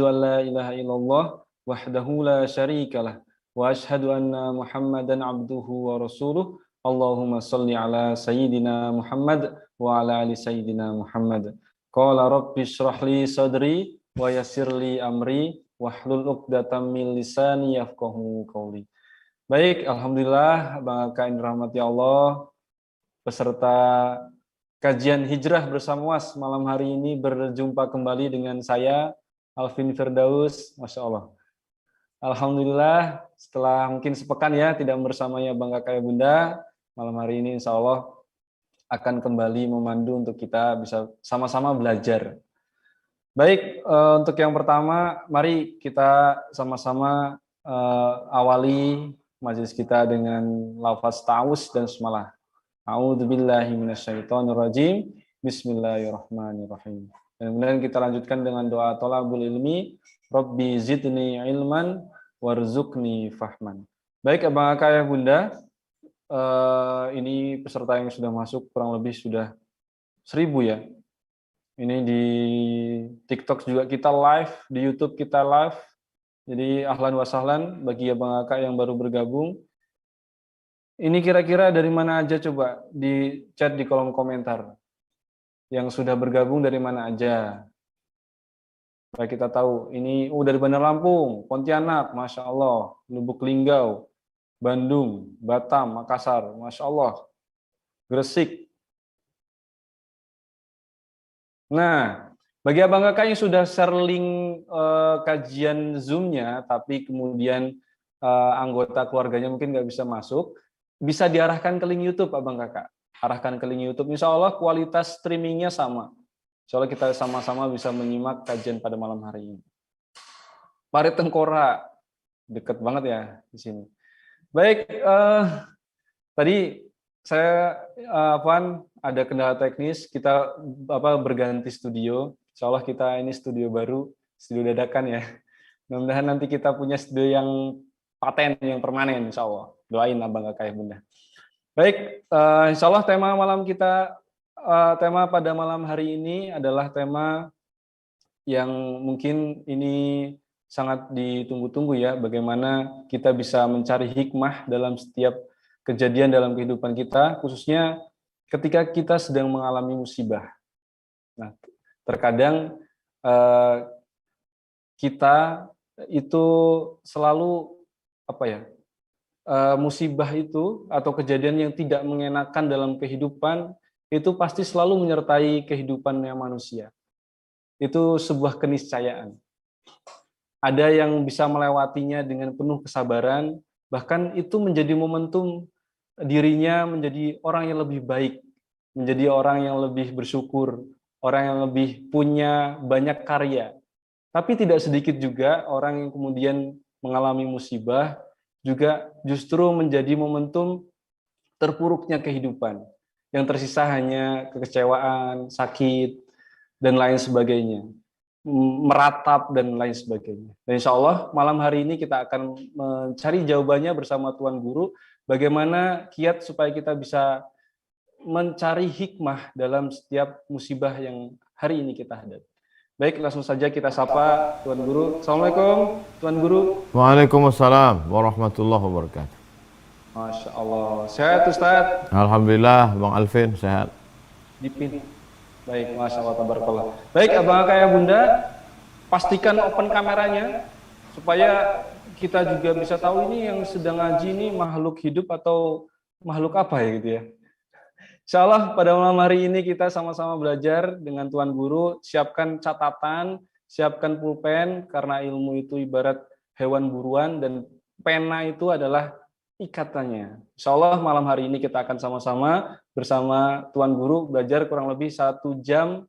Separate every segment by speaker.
Speaker 1: an la ilaha illallah wahdahu la syarikalah wa asyhadu anna Muhammadan abduhu wa rasuluh. Allahumma shalli ala sayyidina Muhammad wa ala ali sayyidina Muhammad. Qala rabbi shrah li sadri wa yassir li amri wahlul 'uqdatam min lisani yafqahu qawli. Baik, alhamdulillah, Bang Aka yang dirahmati Allah, peserta kajian hijrah bersama Was malam hari ini berjumpa kembali dengan saya Alvin Firdaus. Masya Allah. Alhamdulillah, setelah mungkin sepekan ya tidak bersamanya Bang Aka ya Bunda, malam hari ini insya Allah akan kembali memandu untuk kita bisa sama-sama belajar. Baik, untuk yang pertama, mari kita sama-sama awali majelis kita dengan lafaz ta'awuz dan bismillah. A'udzubillahi minasyaitonirrajim. Bismillahirrahmanirrahim. Dan kemudian kita lanjutkan dengan doa thalabul ilmi, Rabbi zidni ilman warzuqni fahman. Baik, Abang Aka ya Bunda, ini peserta yang sudah masuk kurang lebih sudah 1000 ya. Ini di TikTok juga kita live, di YouTube kita live. Jadi ahlan wa sahlan bagi Abang Aka yang baru bergabung. Ini kira-kira dari mana aja coba di chat di kolom komentar. Yang sudah bergabung dari mana aja. Supaya kita tahu, ini dari Bandar Lampung, Pontianak, Masya Allah, Lubuk Linggau, Bandung, Batam, Makassar, Masya Allah, Gresik. Nah, bagi Abang Kakak yang sudah share link kajian Zoom-nya, tapi kemudian anggota keluarganya mungkin nggak bisa masuk, bisa diarahkan ke link YouTube, Abang Kakak. Arahkan ke link YouTube, insya Allah kualitas streamingnya sama. Insya Allah kita sama-sama bisa menyimak kajian pada malam hari ini. Parit Tengkorak, deket banget ya di sini. Baik, tadi saya ada kendala teknis, kita berganti studio. Insya Allah kita ini studio baru, studio dadakan ya. Mudah-mudahan nanti kita punya studio yang paten, yang permanen, insya Allah. Doain Abang Kakak ya Bunda. Baik, insya Allah tema pada malam hari ini adalah tema yang mungkin ini sangat ditunggu-tunggu ya, bagaimana kita bisa mencari hikmah dalam setiap kejadian dalam kehidupan kita, khususnya ketika kita sedang mengalami musibah. Nah, terkadang kita itu selalu musibah itu atau kejadian yang tidak mengenakan dalam kehidupan itu pasti selalu menyertai kehidupannya manusia. Itu sebuah keniscayaan. Ada yang bisa melewatinya dengan penuh kesabaran, bahkan itu menjadi momentum dirinya menjadi orang yang lebih baik, menjadi orang yang lebih bersyukur, orang yang lebih punya banyak karya. Tapi tidak sedikit juga orang yang kemudian mengalami musibah juga justru menjadi momentum terpuruknya kehidupan. Yang tersisa hanya kekecewaan, sakit, dan lain sebagainya. Meratap dan lain sebagainya. Dan insya Allah malam hari ini kita akan mencari jawabannya bersama Tuan Guru, bagaimana kiat supaya kita bisa mencari hikmah dalam setiap musibah yang hari ini kita hadapi. Baik, langsung saja kita sapa Tuan Guru. Assalamualaikum, Tuan Guru.
Speaker 2: Waalaikumsalam warahmatullahi wabarakatuh.
Speaker 1: Masya Allah. Sehat, Ustaz?
Speaker 2: Alhamdulillah, Bang Alvin, sehat.
Speaker 1: Dipin. Baik, Masya Allah, tabarakallah. Baik, Abang Kakak ya Bunda, pastikan open kameranya, supaya kita juga bisa tahu ini yang sedang ngaji ini makhluk hidup atau makhluk apa ya gitu ya. Insya Allah pada malam hari ini kita sama-sama belajar dengan Tuan Guru, siapkan catatan, siapkan pulpen, karena ilmu itu ibarat hewan buruan dan pena itu adalah ikatannya. Insya Allah malam hari ini kita akan sama-sama bersama Tuan Guru belajar kurang lebih 1 jam.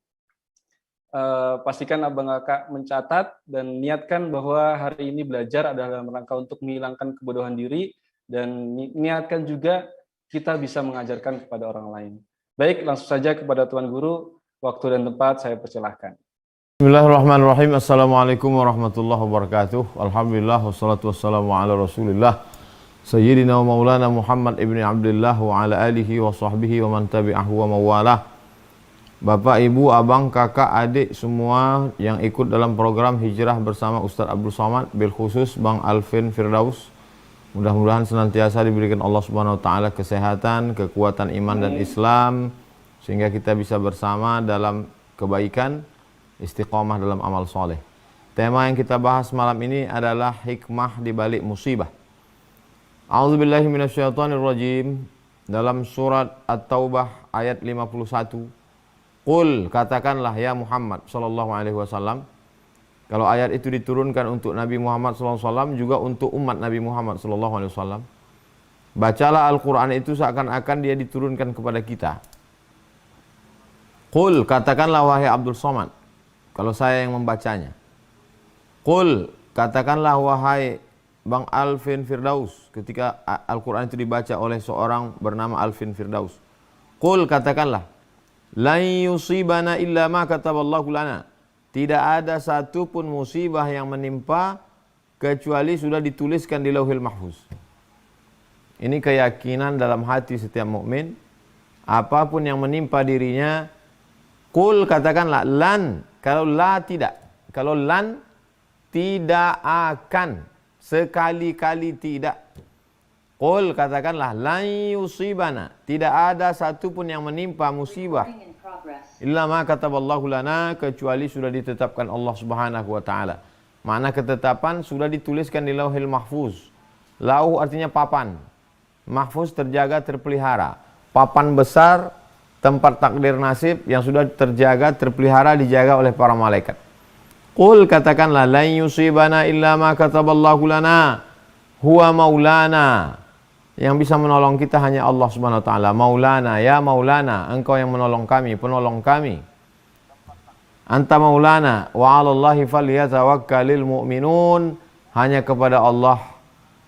Speaker 1: Pastikan Abang Kakak mencatat dan niatkan bahwa hari ini belajar adalah dalam rangka untuk menghilangkan kebodohan diri dan niatkan juga kita bisa mengajarkan kepada orang lain. Baik, langsung saja kepada Tuan Guru. Waktu dan tempat saya persilahkan.
Speaker 2: Bismillahirrahmanirrahim. Assalamualaikum warahmatullahi wabarakatuh. Alhamdulillah, wassalatu wassalamu ala rasulillah Sayyidina wa maulana Muhammad ibni Abdullah wa ala alihi wa sahbihi wa man tabi'ahu wa mawalah. Bapak, Ibu, Abang, Kakak, Adik semua yang ikut dalam program Hijrah bersama Ustadz Abdul Somad, bil khusus Bang Alvin Firdaus. Mudah-mudahan senantiasa diberikan Allah Subhanahu wa taala kesehatan, kekuatan iman dan Islam sehingga kita bisa bersama dalam kebaikan, istiqomah dalam amal soleh. Tema yang kita bahas malam ini adalah hikmah di balik musibah. A'udzubillahi minasyaitonirrajim. Dalam surat At-Taubah ayat 51. Qul, katakanlah ya Muhammad sallallahu alaihi wasallam. Kalau ayat itu diturunkan untuk Nabi Muhammad sallallahu alaihi wasallam, juga untuk umat Nabi Muhammad sallallahu alaihi wasallam. Bacalah Al-Qur'an itu seakan-akan dia diturunkan kepada kita. Qul, katakanlah wahai Abdul Somad, kalau saya yang membacanya. Qul, katakanlah wahai Bang Alvin Firdaus, ketika Al-Qur'an itu dibaca oleh seorang bernama Alvin Firdaus. Qul, katakanlah, lan yusibana illa ma kataballahu lana. Tidak ada satu pun musibah yang menimpa kecuali sudah dituliskan di Lauhil Mahfuz. Ini keyakinan dalam hati setiap mukmin. Apapun yang menimpa dirinya, qul, katakanlah, lan, kalau la tidak, kalau lan tidak akan, sekali-kali tidak. Qul, katakanlah, lan yusibana, tidak ada satu pun yang menimpa musibah illa ma kataballahu lana, kecuali sudah ditetapkan Allah Subhanahu wa taala. Makna ketetapan sudah dituliskan di Lauhil Mahfuz. Lauh artinya papan. Mahfuz terjaga, terpelihara. Papan besar, tempat takdir nasib yang sudah terjaga, terpelihara, dijaga oleh para malaikat. Qul, katakanlah, lan yusibana illa ma kataballahu lana huwa maulana. Yang bisa menolong kita hanya Allah Subhanahu wa taala. Maulana, ya Maulana, engkau yang menolong kami, penolong kami. Anta maulana wa 'alallahi falyatawakkalul mu'minun. Hanya kepada Allah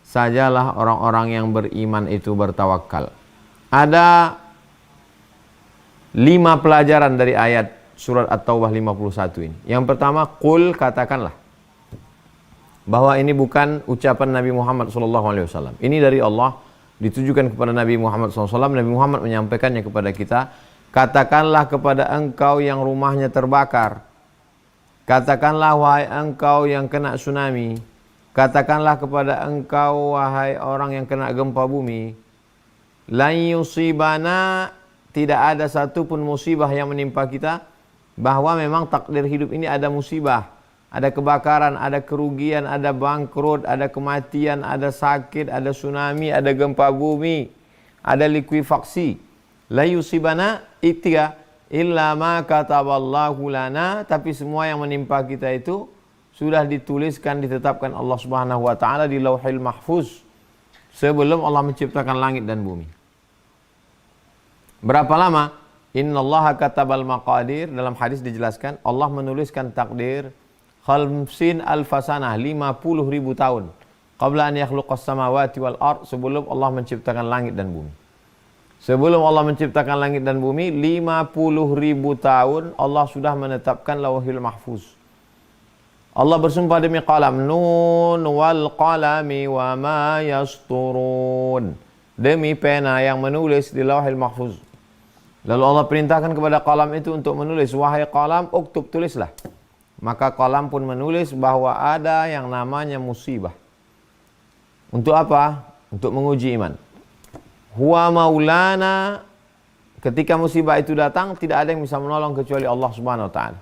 Speaker 2: sajalah orang-orang yang beriman itu bertawakal. Ada 5 pelajaran dari ayat surat At-Taubah 51 ini. Yang pertama, qul, katakanlah. Bahwa ini bukan ucapan Nabi Muhammad SAW. Ini dari Allah, ditujukan kepada Nabi Muhammad SAW. Nabi Muhammad menyampaikannya kepada kita. Katakanlah kepada engkau yang rumahnya terbakar. Katakanlah wahai engkau yang kena tsunami. Katakanlah kepada engkau wahai orang yang kena gempa bumi. Lan yusibana, tidak ada satu pun musibah yang menimpa kita. Bahwa memang takdir hidup ini ada musibah. Ada kebakaran, ada kerugian, ada bangkrut, ada kematian, ada sakit, ada tsunami, ada gempa bumi, ada likuifaksi. La yusibana ittiga illa ma kataballahu lana, tapi semua yang menimpa kita itu sudah dituliskan, ditetapkan Allah Subhanahu wa taala di Lauhil Mahfuz sebelum Allah menciptakan langit dan bumi. Berapa lama? Innallaha katabal maqadir, dalam hadis dijelaskan Allah menuliskan takdir khamsin alfasanah, 50.000 tahun. Qabla an yakhluqas samawati wal ard, sebelum Allah menciptakan langit dan bumi. Sebelum Allah menciptakan langit dan bumi, 50.000 tahun Allah sudah menetapkan Lauhil Mahfuz. Allah bersumpah demi qalam, nun wal qalami wa ma yasturun. Demi pena yang menulis di Lauhil Mahfuz. Lalu Allah perintahkan kepada qalam itu untuk menulis, wahai qalam, uktub, tulislah. Maka qalam pun menulis bahwa ada yang namanya musibah. Untuk apa? Untuk menguji iman. Huwa maulana, ketika musibah itu datang, tidak ada yang bisa menolong kecuali Allah Subhanahu wa taala.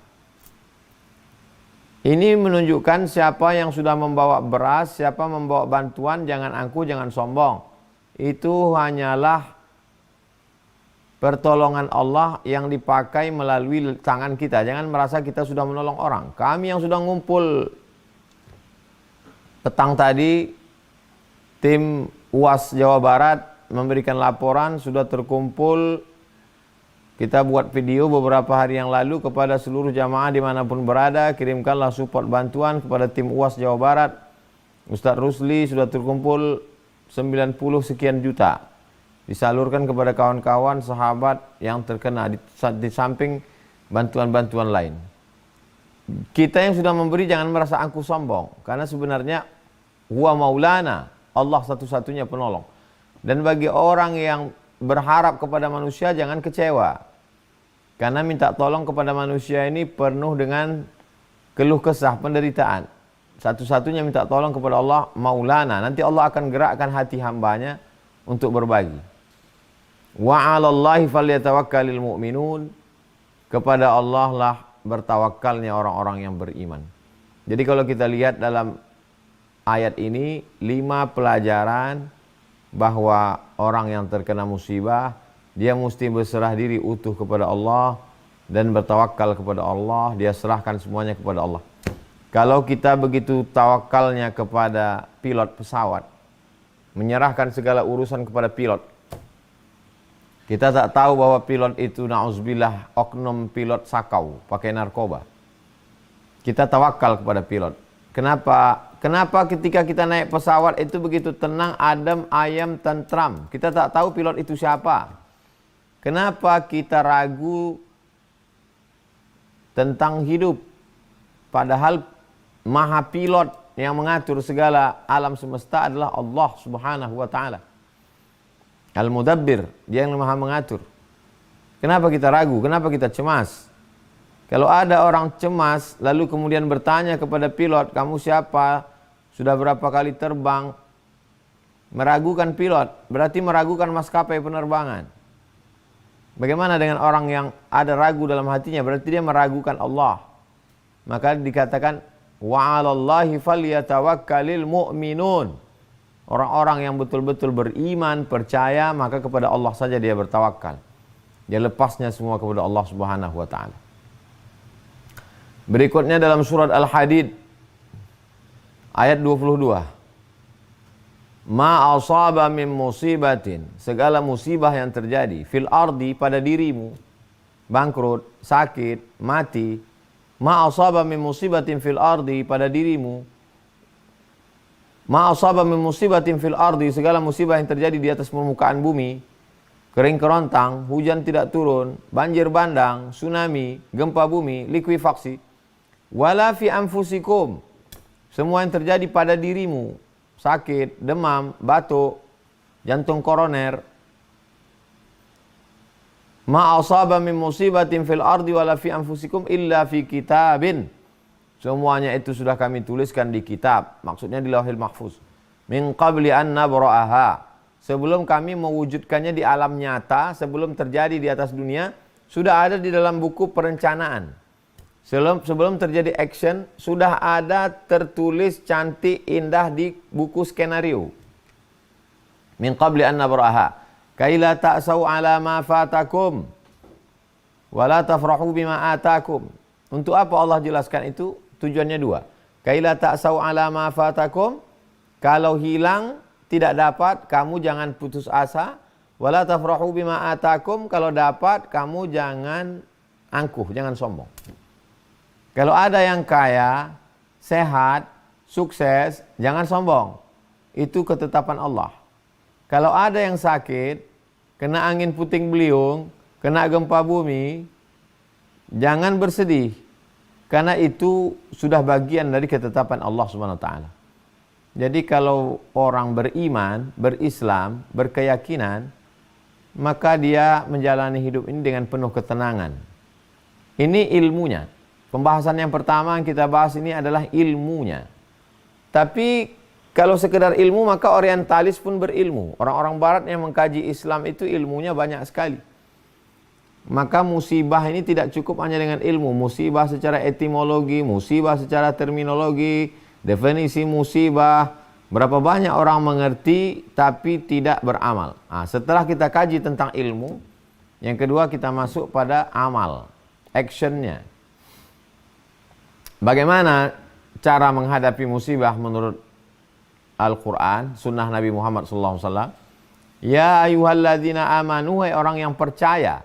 Speaker 2: Ini menunjukkan siapa yang sudah membawa beras, siapa membawa bantuan, jangan angkuh, jangan sombong. Itu hanyalah pertolongan Allah yang dipakai melalui tangan kita. Jangan merasa kita sudah menolong orang. Kami yang sudah ngumpul petang tadi, tim UAS Jawa Barat memberikan laporan sudah terkumpul. Kita buat video beberapa hari yang lalu kepada seluruh jamaah dimanapun berada. Kirimkanlah support bantuan kepada tim UAS Jawa Barat. Ustadz Rusli sudah terkumpul 90 sekian juta. Disalurkan kepada kawan-kawan, sahabat yang terkena di samping bantuan-bantuan lain. Kita yang sudah memberi jangan merasa angkuh sombong. Karena sebenarnya huwa maulana, Allah satu-satunya penolong. Dan bagi orang yang berharap kepada manusia jangan kecewa. Karena minta tolong kepada manusia ini penuh dengan keluh kesah, penderitaan. Satu-satunya minta tolong kepada Allah, Maulana. Nanti Allah akan gerakkan hati hambanya untuk berbagi. Wa 'alallahi falyatawakkalul mu'minun. Kepada Allah lah bertawakalnya orang-orang yang beriman. Jadi kalau kita lihat dalam ayat ini 5 pelajaran bahwa orang yang terkena musibah dia mesti berserah diri utuh kepada Allah dan bertawakal kepada Allah, dia serahkan semuanya kepada Allah. Kalau kita begitu tawakalnya kepada pilot pesawat, menyerahkan segala urusan kepada pilot, kita tak tahu bahwa pilot itu na'udzubillah oknum pilot sakau, pakai narkoba. Kita tawakal kepada pilot. Kenapa ketika kita naik pesawat itu begitu tenang, adem, ayam, tentram? Kita tak tahu pilot itu siapa. Kenapa kita ragu tentang hidup? Padahal maha pilot yang mengatur segala alam semesta adalah Allah Subhanahu wa ta'ala. Al-Mudabbir, dia yang maha mengatur. Kenapa kita ragu? Kenapa kita cemas? Kalau ada orang cemas lalu kemudian bertanya kepada pilot, kamu siapa? Sudah berapa kali terbang? Meragukan pilot, berarti meragukan maskapai penerbangan. Bagaimana dengan orang yang ada ragu dalam hatinya? Berarti dia meragukan Allah. Maka dikatakan wa 'alallahi falyatawakkalul mu'minun. Orang-orang yang betul-betul beriman, percaya, maka kepada Allah saja dia bertawakal. Dia lepasnya semua kepada Allah Subhanahu wa ta'ala. Berikutnya dalam surat Al-Hadid ayat 22. Ma asaba min musibatin, segala musibah yang terjadi fil ardi, pada dirimu, bangkrut, sakit, mati. Ma asaba min musibatin fil ardi, pada dirimu. Ma asaba min musibatin fil ardi, segala musibah yang terjadi di atas permukaan bumi, kering kerontang, hujan tidak turun, banjir bandang, tsunami, gempa bumi, likuifaksi. Wala fi anfusikum, semua yang terjadi pada dirimu, sakit, demam, batuk, jantung koroner. Ma asaba min musibatin fil ardi wala fi anfusikum illa fi kitabin. Semuanya itu sudah kami tuliskan di kitab, maksudnya di Lauhil Mahfuz. Min qabli an nabra'aha, sebelum kami mewujudkannya di alam nyata, sebelum terjadi di atas dunia, sudah ada di dalam buku perencanaan. Sebelum terjadi action, sudah ada tertulis cantik indah di buku skenario. Min qabli an nabra'aha kaila ta'sau ala ma fatakum wala tafrahu bima atakum. Untuk apa Allah jelaskan itu? Tujuannya dua. Kaila ta'sau ala ma fatakum, kalau hilang tidak dapat kamu jangan putus asa. Wala tafrahu bima atakum, kalau dapat kamu jangan angkuh, jangan sombong. Kalau ada yang kaya, sehat, sukses, jangan sombong. Itu ketetapan Allah. Kalau ada yang sakit, kena angin puting beliung, kena gempa bumi, jangan bersedih. Karena itu sudah bagian dari ketetapan Allah Subhanahu wa ta'ala. Jadi kalau orang beriman, berislam, berkeyakinan, maka dia menjalani hidup ini dengan penuh ketenangan. Ini ilmunya. Pembahasan yang pertama yang kita bahas ini adalah ilmunya. Tapi kalau sekedar ilmu, maka orientalis pun berilmu. Orang-orang barat yang mengkaji Islam itu ilmunya banyak sekali. Maka musibah ini tidak cukup hanya dengan ilmu. Musibah secara etimologi, musibah secara terminologi, definisi musibah. Berapa banyak orang mengerti tapi tidak beramal. Setelah kita kaji tentang ilmu, yang kedua kita masuk pada amal, actionnya. Bagaimana cara menghadapi musibah menurut Al-Quran, sunnah Nabi Muhammad SAW? Ya ayyuhalladzina amanu, hai orang yang percaya,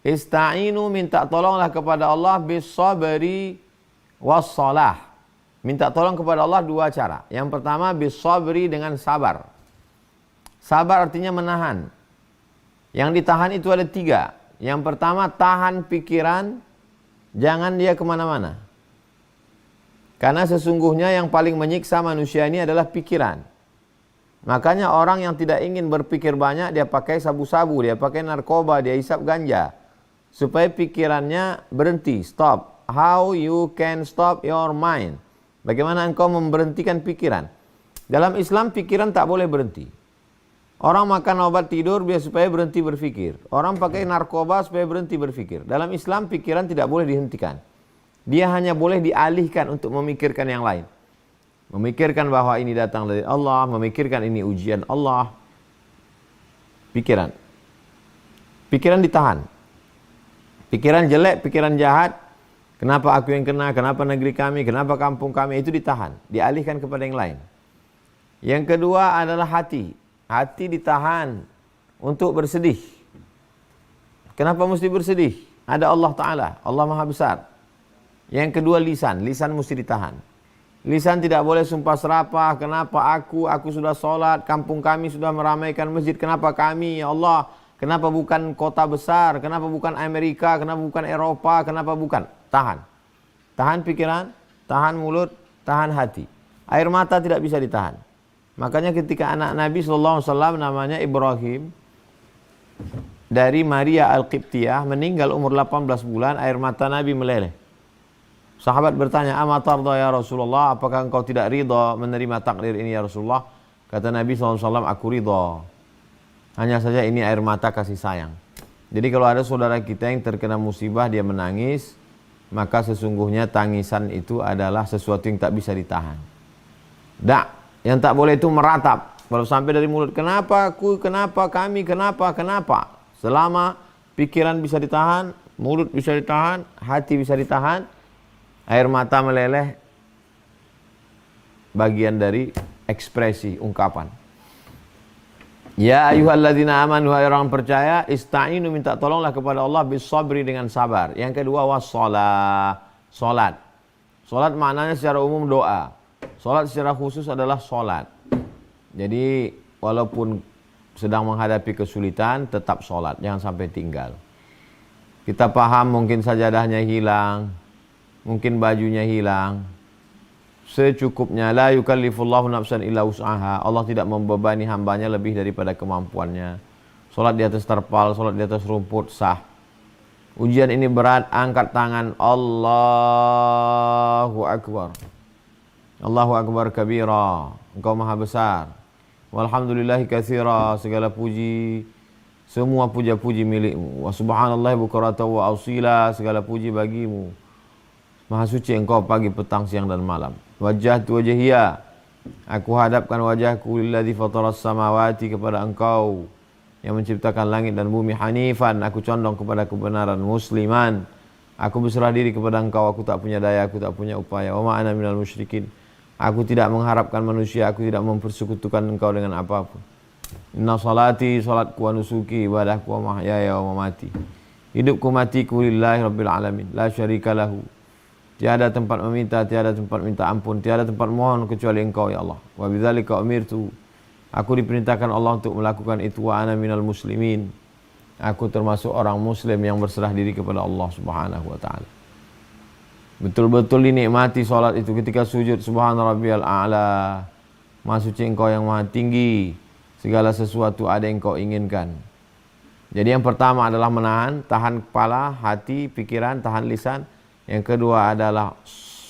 Speaker 2: ista'inu, minta tolonglah kepada Allah, bis-sabri was-salah. Minta tolong kepada Allah dua cara. Yang pertama bis-sabri, dengan sabar. Sabar artinya menahan. Yang ditahan itu ada tiga. Yang pertama tahan pikiran, jangan dia kemana-mana. Karena sesungguhnya yang paling menyiksa manusia ini adalah pikiran. Makanya orang yang tidak ingin berpikir banyak, dia pakai sabu-sabu, dia pakai narkoba, dia hisap ganja. supaya pikirannya berhenti, stop. How you can stop your mind? Bagaimana engkau memberhentikan pikiran? Dalam Islam pikiran tak boleh berhenti. Orang makan obat tidur biar supaya berhenti berpikir. Orang pakai narkoba supaya berhenti berpikir. Dalam Islam pikiran tidak boleh dihentikan. Dia hanya boleh dialihkan untuk memikirkan yang lain. Memikirkan bahwa ini datang dari Allah, memikirkan ini ujian Allah. Pikiran. Pikiran ditahan. Pikiran jelek, pikiran jahat. Kenapa aku yang kena, kenapa negeri kami, kenapa kampung kami, itu ditahan. Dialihkan kepada yang lain. Yang kedua adalah hati. Hati ditahan untuk bersedih. Kenapa mesti bersedih? Ada Allah Ta'ala, Allah Maha Besar. Yang kedua lisan. Lisan mesti ditahan. Lisan tidak boleh sumpah serapah. Kenapa aku sudah sholat, kampung kami sudah meramaikan masjid, kenapa kami, ya Allah? Kenapa bukan kota besar? Kenapa bukan Amerika? Kenapa bukan Eropa? Kenapa bukan? Tahan. Tahan pikiran, tahan mulut, tahan hati. Air mata tidak bisa ditahan. Makanya ketika anak Nabi SAW namanya Ibrahim dari Maria Al-Qibtiyah meninggal umur 18 bulan, air mata Nabi meleleh. Sahabat bertanya, "Ama tarda ya Rasulullah, apakah engkau tidak ridha menerima takdir ini ya Rasulullah?" Kata Nabi SAW, "Aku ridha. Hanya saja ini air mata kasih sayang." Jadi kalau ada saudara kita yang terkena musibah dia menangis, maka sesungguhnya tangisan itu adalah sesuatu yang tak bisa ditahan. Yang tak boleh itu meratap. Kalau sampai dari mulut, kenapa aku, kenapa kami, kenapa. Selama pikiran bisa ditahan, mulut bisa ditahan, hati bisa ditahan, air mata meleleh, bagian dari ekspresi, ungkapan. Ya ayyuhalladzina amanu, hai orang percaya, ista'inu, minta tolonglah kepada Allah bisabri, dengan sabar. Yang kedua wassalah, salat. Salat maknanya secara umum doa. Salat secara khusus adalah salat. Jadi walaupun sedang menghadapi kesulitan tetap salat, jangan sampai tinggal. Kita paham mungkin sajadahnya hilang, mungkin bajunya hilang. Secukupnya, la yukallifullahu nafsan illa wus'aha. Allah tidak membebani hambanya lebih daripada kemampuannya. Salat di atas terpal, salat di atas rumput sah. Ujian ini berat, angkat tangan, Allahu Akbar. Allahu Akbar kabira, Engkau maha besar. Walhamdulillahi katsira, segala puji, semua puja-puji milikmu. Wa subhanallahi bukratan wa asila, segala puji bagimu. Maha suci Engkau pagi, petang, siang dan malam. Wajjahtu wajhiya, aku hadapkan wajahku lilladzi fataras samawati, kepada Engkau yang menciptakan langit dan bumi. Hanifan, aku condong kepada kebenaran. Musliman, aku berserah diri kepada Engkau, aku tak punya daya, aku tak punya upaya. Wa ma ana minal musyrikin, aku tidak mengharapkan manusia, aku tidak mempersekutukan Engkau dengan apapun. Inna salati, salatku, wa nusuki, ibadahku, wa mahyaya wa mamati, hidupku matiku lillahi rabbil alamin, la syarika lahu, tiada tempat meminta, tiada tempat minta ampun, tiada tempat mohon kecuali Engkau ya Allah. Wa bidzalika umirtu, aku diperintahkan Allah untuk melakukan itu. Wa ana minal muslimin, aku termasuk orang muslim yang berserah diri kepada Allah Subhanahu wa taala. Betul-betul dinikmati salat itu ketika sujud, subhana rabbiyal a'la, maha suci Engkau yang maha tinggi, segala sesuatu ada yang Engkau inginkan. Jadi yang pertama adalah menahan, tahan kepala, hati, pikiran, tahan lisan. Yang kedua adalah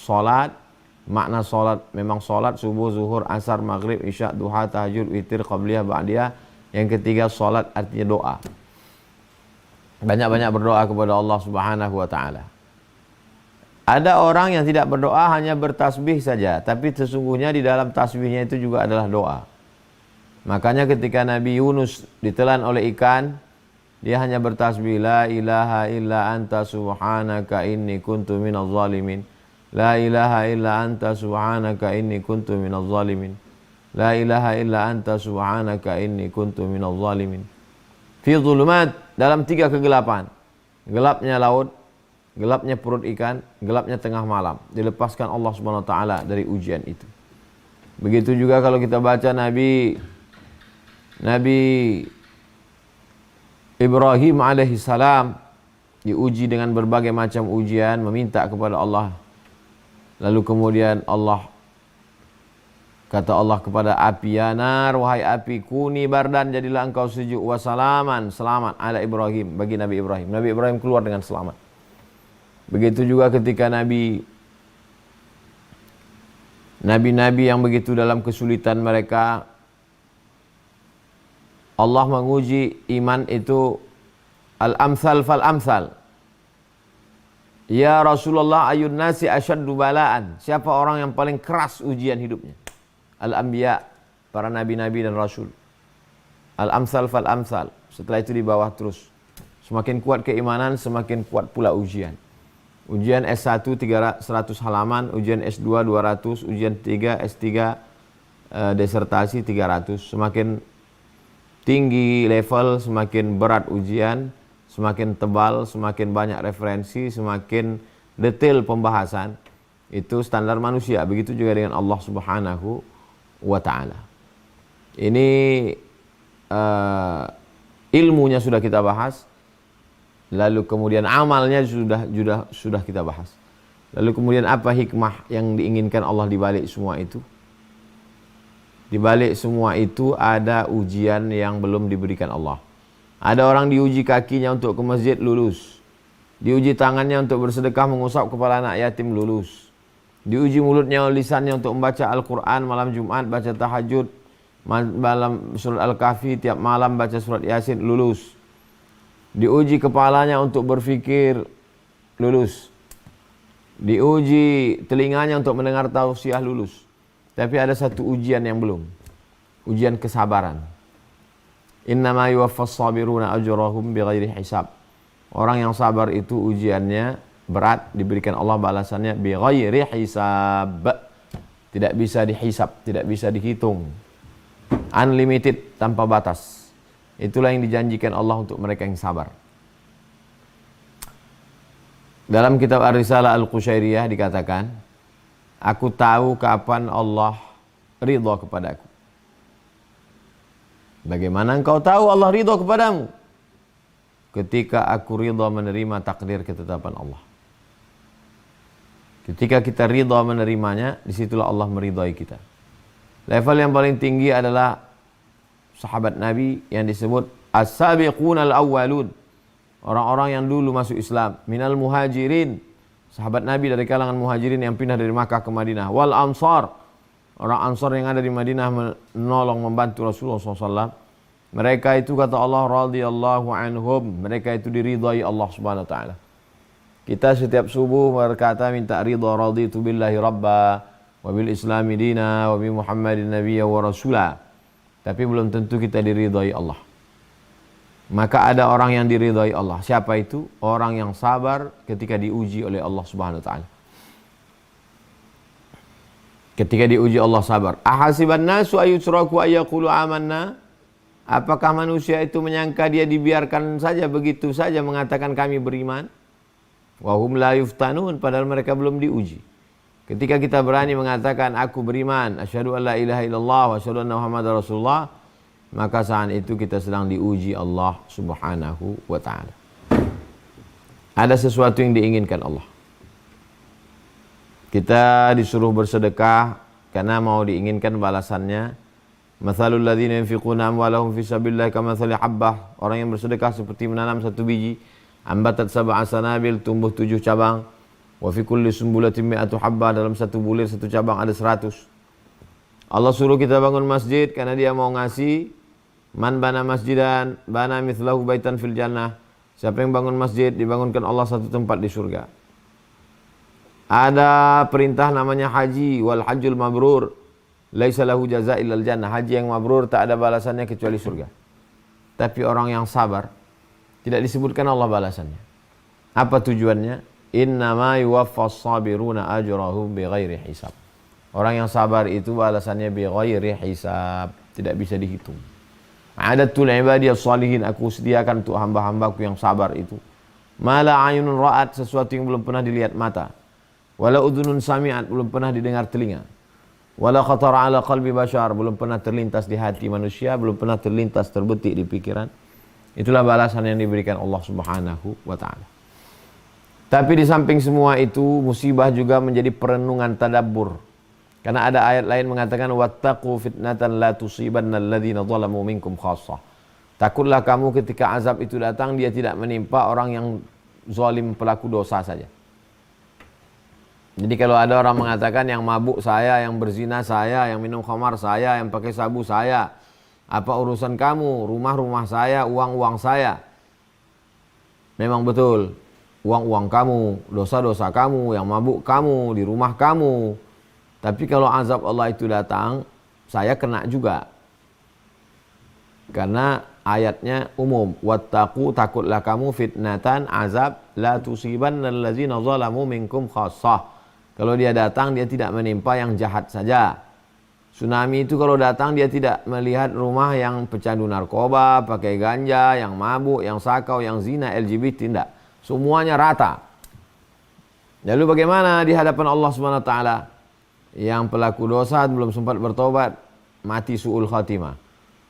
Speaker 2: salat. Makna salat memang salat subuh, zuhur, asar, maghrib, isya, duha, tahajud, witir, qabliyah, ba'diyah. Yang ketiga salat artinya doa. Banyak-banyak berdoa kepada Allah Subhanahu wa taala. Ada orang yang tidak berdoa, hanya bertasbih saja, tapi sesungguhnya di dalam tasbihnya itu juga adalah doa. Makanya ketika Nabi Yunus ditelan oleh ikan, dia hanya bertasbih, la ilaha illa anta subhanaka inni kuntu minaz zalimin. La ilaha illa anta subhanaka inni kuntu minaz zalimin. La ilaha illa anta subhanaka inni kuntu minaz zalimin. Fi dhulumat, dalam 3 kegelapan. Gelapnya laut, gelapnya perut ikan, gelapnya tengah malam. Dilepaskan Allah Subhanahu wa taala dari ujian itu. Begitu juga kalau kita baca Nabi Ibrahim alaihissalam diuji dengan berbagai macam ujian, meminta kepada Allah. Lalu kemudian Allah Kata Allah kepada api, ya nar, wahai api, kuni bardan, jadilah engkau sejuk, wasalaman, selamat, ala Ibrahim, bagi Nabi Ibrahim. Nabi Ibrahim keluar dengan selamat. Begitu juga ketika nabi-nabi yang begitu dalam kesulitan mereka, Allah menguji iman itu al-amsal fal-amsal. Ya Rasulullah, ayun nasi asyaddu balaan. Siapa orang yang paling keras ujian hidupnya? Al-anbiya, para nabi-nabi dan rasul. Al-amsal fal-amsal. Setelah itu di bawah terus. Semakin kuat keimanan, semakin kuat pula ujian. Ujian S1 100 halaman, ujian S2 200, ujian 3 S3 desertasi 300. Semakin tinggi level, semakin berat ujian, semakin tebal, semakin banyak referensi, semakin detail pembahasan. Itu standar manusia. Begitu juga dengan Allah Subhanahu wa ta'ala. Ini ilmunya sudah kita bahas, lalu kemudian amalnya sudah kita bahas. Lalu kemudian apa hikmah yang diinginkan Allah di balik semua itu? Di balik semua itu ada ujian yang belum diberikan Allah. Ada orang diuji kakinya untuk ke masjid, lulus. Diuji tangannya untuk bersedekah mengusap kepala anak yatim, lulus. Diuji mulutnya, lisannya untuk membaca Al-Quran malam Jumat, baca tahajud, malam surat Al-Kahfi, tiap malam baca surat Yasin, lulus. Diuji kepalanya untuk berfikir, lulus. Diuji telinganya untuk mendengar tausiah, lulus. Tapi ada satu ujian yang belum. Ujian kesabaran. Innama yuwaffas sabiruna ajrahum bighairi hisab. Orang yang sabar itu ujiannya berat, diberikan Allah balasannya bighairi hisab. Tidak bisa dihisab, tidak bisa dihitung. Unlimited, tanpa batas. Itulah yang dijanjikan Allah untuk mereka yang sabar. Dalam kitab Ar-Risalah Al-Qushairiyah dikatakan, aku tahu kapan Allah ridha kepadaku. Bagaimana engkau tahu Allah ridha kepadamu? Ketika aku ridha menerima takdir ketetapan Allah. Ketika kita ridha menerimanya, disitulah Allah meridhai kita. Level yang paling tinggi adalah sahabat Nabi yang disebut as-sabiqun al-awwalun. Orang-orang yang dulu masuk Islam. Minal muhajirin. Sahabat Nabi dari kalangan muhajirin yang pindah dari Makkah ke Madinah. Wal ansar. Orang ansar yang ada di Madinah menolong, membantu Rasulullah SAW. Mereka itu kata Allah radhiyallahu anhum. Mereka itu diridhai Allah Subhanahu wa taala. Kita setiap subuh berkata minta ridha, raditu billahi rabba wa bil islami dina wa bi Muhammadin nabiyya wa rasula. Tapi belum tentu kita diridhai Allah. Maka ada orang yang diridhai Allah. Siapa itu? Orang yang sabar ketika diuji oleh Allah Subhanahu wa taala. Ketika diuji Allah sabar. Ahasiban nasu ayutraku ayyaqulu amanna? Apakah manusia itu menyangka dia dibiarkan saja begitu saja mengatakan kami beriman? Wahum la yuftanun, padahal mereka belum diuji. Ketika kita berani mengatakan aku beriman, asyhadu an la ilaha illallah wa asyhadu anna Muhammadar Rasulullah, maka saat itu kita sedang diuji Allah Subhanahu wa taala. Ada sesuatu yang diinginkan Allah. Kita disuruh bersedekah karena mau diinginkan balasannya. Mathalul ladzina yunfiquna amwalahum fi sabilillah kamathali habbah. Orang yang bersedekah seperti menanam satu biji, ambatat sab'a sanabil, tumbuh 7 cabang. Wa fi kulli sumbulatin mi'atu habbah, dalam satu bulir satu cabang ada 100. Allah suruh kita bangun masjid karena dia mau ngasih. Man bana masjidan bana mithlahu baitan fil jannah. Siapa yang bangun masjid, dibangunkan Allah satu tempat di surga. Ada perintah namanya haji, wal hajjul mabrur laisa lahu jazaa illal jannah. Haji yang mabrur tak ada balasannya kecuali surga. Tapi orang yang sabar tidak disebutkan Allah balasannya. Apa tujuannya? Innama yuwaffas sabiruna ajrahum bighairi hisab. Orang yang sabar itu balasannya bighairi hisab, tidak bisa dihitung. Adatul ibadiyas salihin, aku sediakan untuk hamba-hambaku yang sabar itu. Mala ayunun ra'at, sesuatu yang belum pernah dilihat mata. Wala udhunun sami'at, belum pernah didengar telinga. Wala khatara ala qalbi bashar, belum pernah terlintas di hati manusia, belum pernah terlintas terbetik di pikiran. Itulah balasan yang diberikan Allah Subhanahu wa taala. Tapi di samping semua itu, musibah juga menjadi perenungan tadabbur. Karena ada ayat lain mengatakan wattaqu fitnatan la tusibanna alladziina zalamu minkum khassah. Takutlah kamu ketika azab itu datang dia tidak menimpa orang yang zalim pelaku dosa saja. Jadi kalau ada orang mengatakan yang mabuk saya, yang berzina saya, yang minum khamar saya, yang pakai sabu saya, apa urusan kamu? Rumah-rumah saya, uang-uang saya. Memang betul, uang-uang kamu, dosa-dosa kamu, yang mabuk kamu, di rumah kamu. Tapi kalau azab Allah itu datang, saya kena juga. Karena ayatnya umum. Wattaqu, takutlah kamu fitnatan, azab, la tusibanna allazina zalamu minkum khassah. Kalau dia datang, dia tidak menimpa yang jahat saja. Tsunami itu kalau datang, dia tidak melihat rumah yang pecandu narkoba, pakai ganja, yang mabuk, yang sakau, yang zina, LGBT, tidak. Semuanya rata. Lalu bagaimana di hadapan Allah SWT? Yang pelaku dosa belum sempat bertobat, mati su'ul khatimah.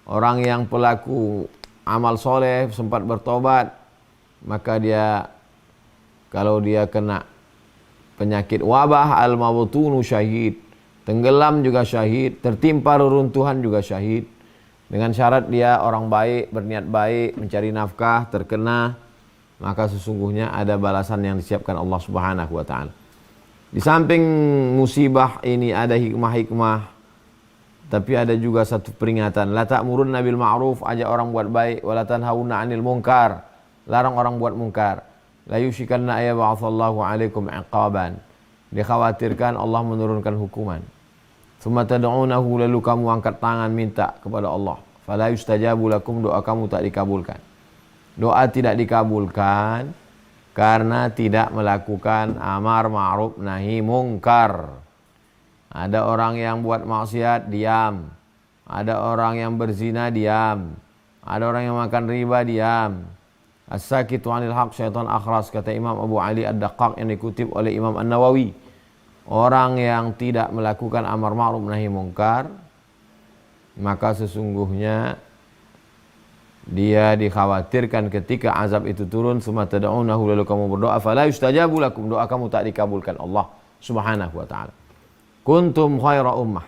Speaker 2: Orang yang pelaku amal soleh sempat bertobat, maka dia, kalau dia kena penyakit wabah, al-mabtunu syahid, tenggelam juga syahid, tertimpa reruntuhan juga syahid. Dengan syarat dia orang baik, berniat baik, mencari nafkah, terkena, maka sesungguhnya ada balasan yang disiapkan Allah Subhanahu wa taala. Di samping musibah ini ada hikmah-hikmah, tapi ada juga satu peringatan. La ta'murunna bil ma'ruf, ajak orang buat baik, wala tanhauna 'anil munkar, larang orang buat munkar. La yushikanna ayyab'atsallahu 'alaikum 'iqaban. Dikhawatirkan Allah menurunkan hukuman. Tsumma tad'unahu, lalu kamu angkat tangan minta kepada Allah. Fala yustajabu lakum, doa kamu tak dikabulkan. Doa tidak dikabulkan karena tidak melakukan amar ma'ruf nahi mungkar. Ada orang yang buat maksiat, diam. Ada orang yang berzina, diam. Ada orang yang makan riba, diam. As-sakitu 'anil haq syaitan akhras, kata Imam Abu Ali Ad-Daqqaq yang dikutip oleh Imam An-Nawawi. Orang yang tidak melakukan amar ma'ruf nahi mungkar, maka sesungguhnya dia dikhawatirkan ketika azab itu turun, summa tad'unahu, lalu kamu berdoa, fala yustajabu lakum, doa kamu tak dikabulkan Allah Subhanahu wa taala. Kuntum khaira ummah.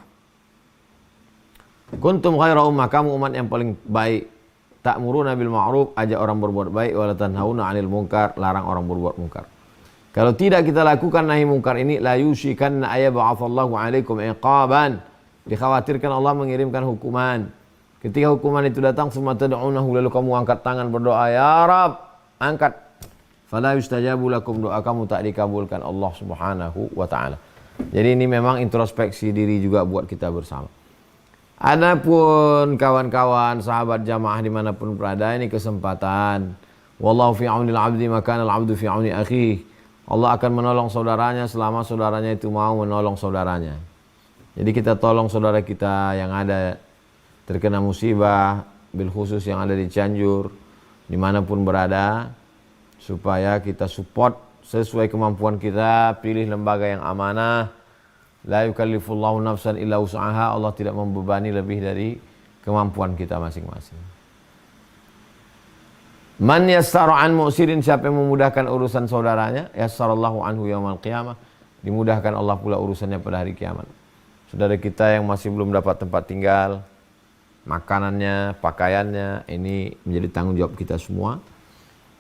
Speaker 2: Kuntum khaira ummah, kamu umat yang paling baik. Ta'muruna bil ma'ruf, ajak orang berbuat baik, wala tanhauna 'anil munkar, larang orang berbuat munkar. Kalau tidak kita lakukan nahi munkar ini, la yushikanna ayyab'atsallahu 'alaikum iqaban. Dikhawatirkan Allah mengirimkan hukuman. Ketika hukuman itu datang, summa tad'unahu, lalu kamu angkat tangan berdoa, ya Rab, angkat. Fala yustajabu lakum, doa kamu tak dikabulkan Allah Subhanahu wa taala. Jadi ini memang introspeksi diri juga buat kita bersama. Adapun kawan-kawan, sahabat jamaah dimanapun berada, ini kesempatan. Wallahu fi aunil abdi maka al abdu fi auni akhihi. Allah akan menolong saudaranya selama saudaranya itu mau menolong saudaranya. Jadi kita tolong saudara kita yang ada terkena musibah, bil khusus yang ada di Cianjur, dimanapun berada, supaya kita support sesuai kemampuan kita, pilih lembaga yang amanah. La yukallifullahu nafsan illa wus'aha, Allah tidak membebani lebih dari kemampuan kita masing-masing. Man yassara an mu'sirin, siapa yang memudahkan urusan saudaranya, yassarallahu anhu yaumal qiyamah, dimudahkan Allah pula urusannya pada hari kiamat. Saudara kita yang masih belum dapat tempat tinggal, makanannya, pakaiannya, ini menjadi tanggung jawab kita semua.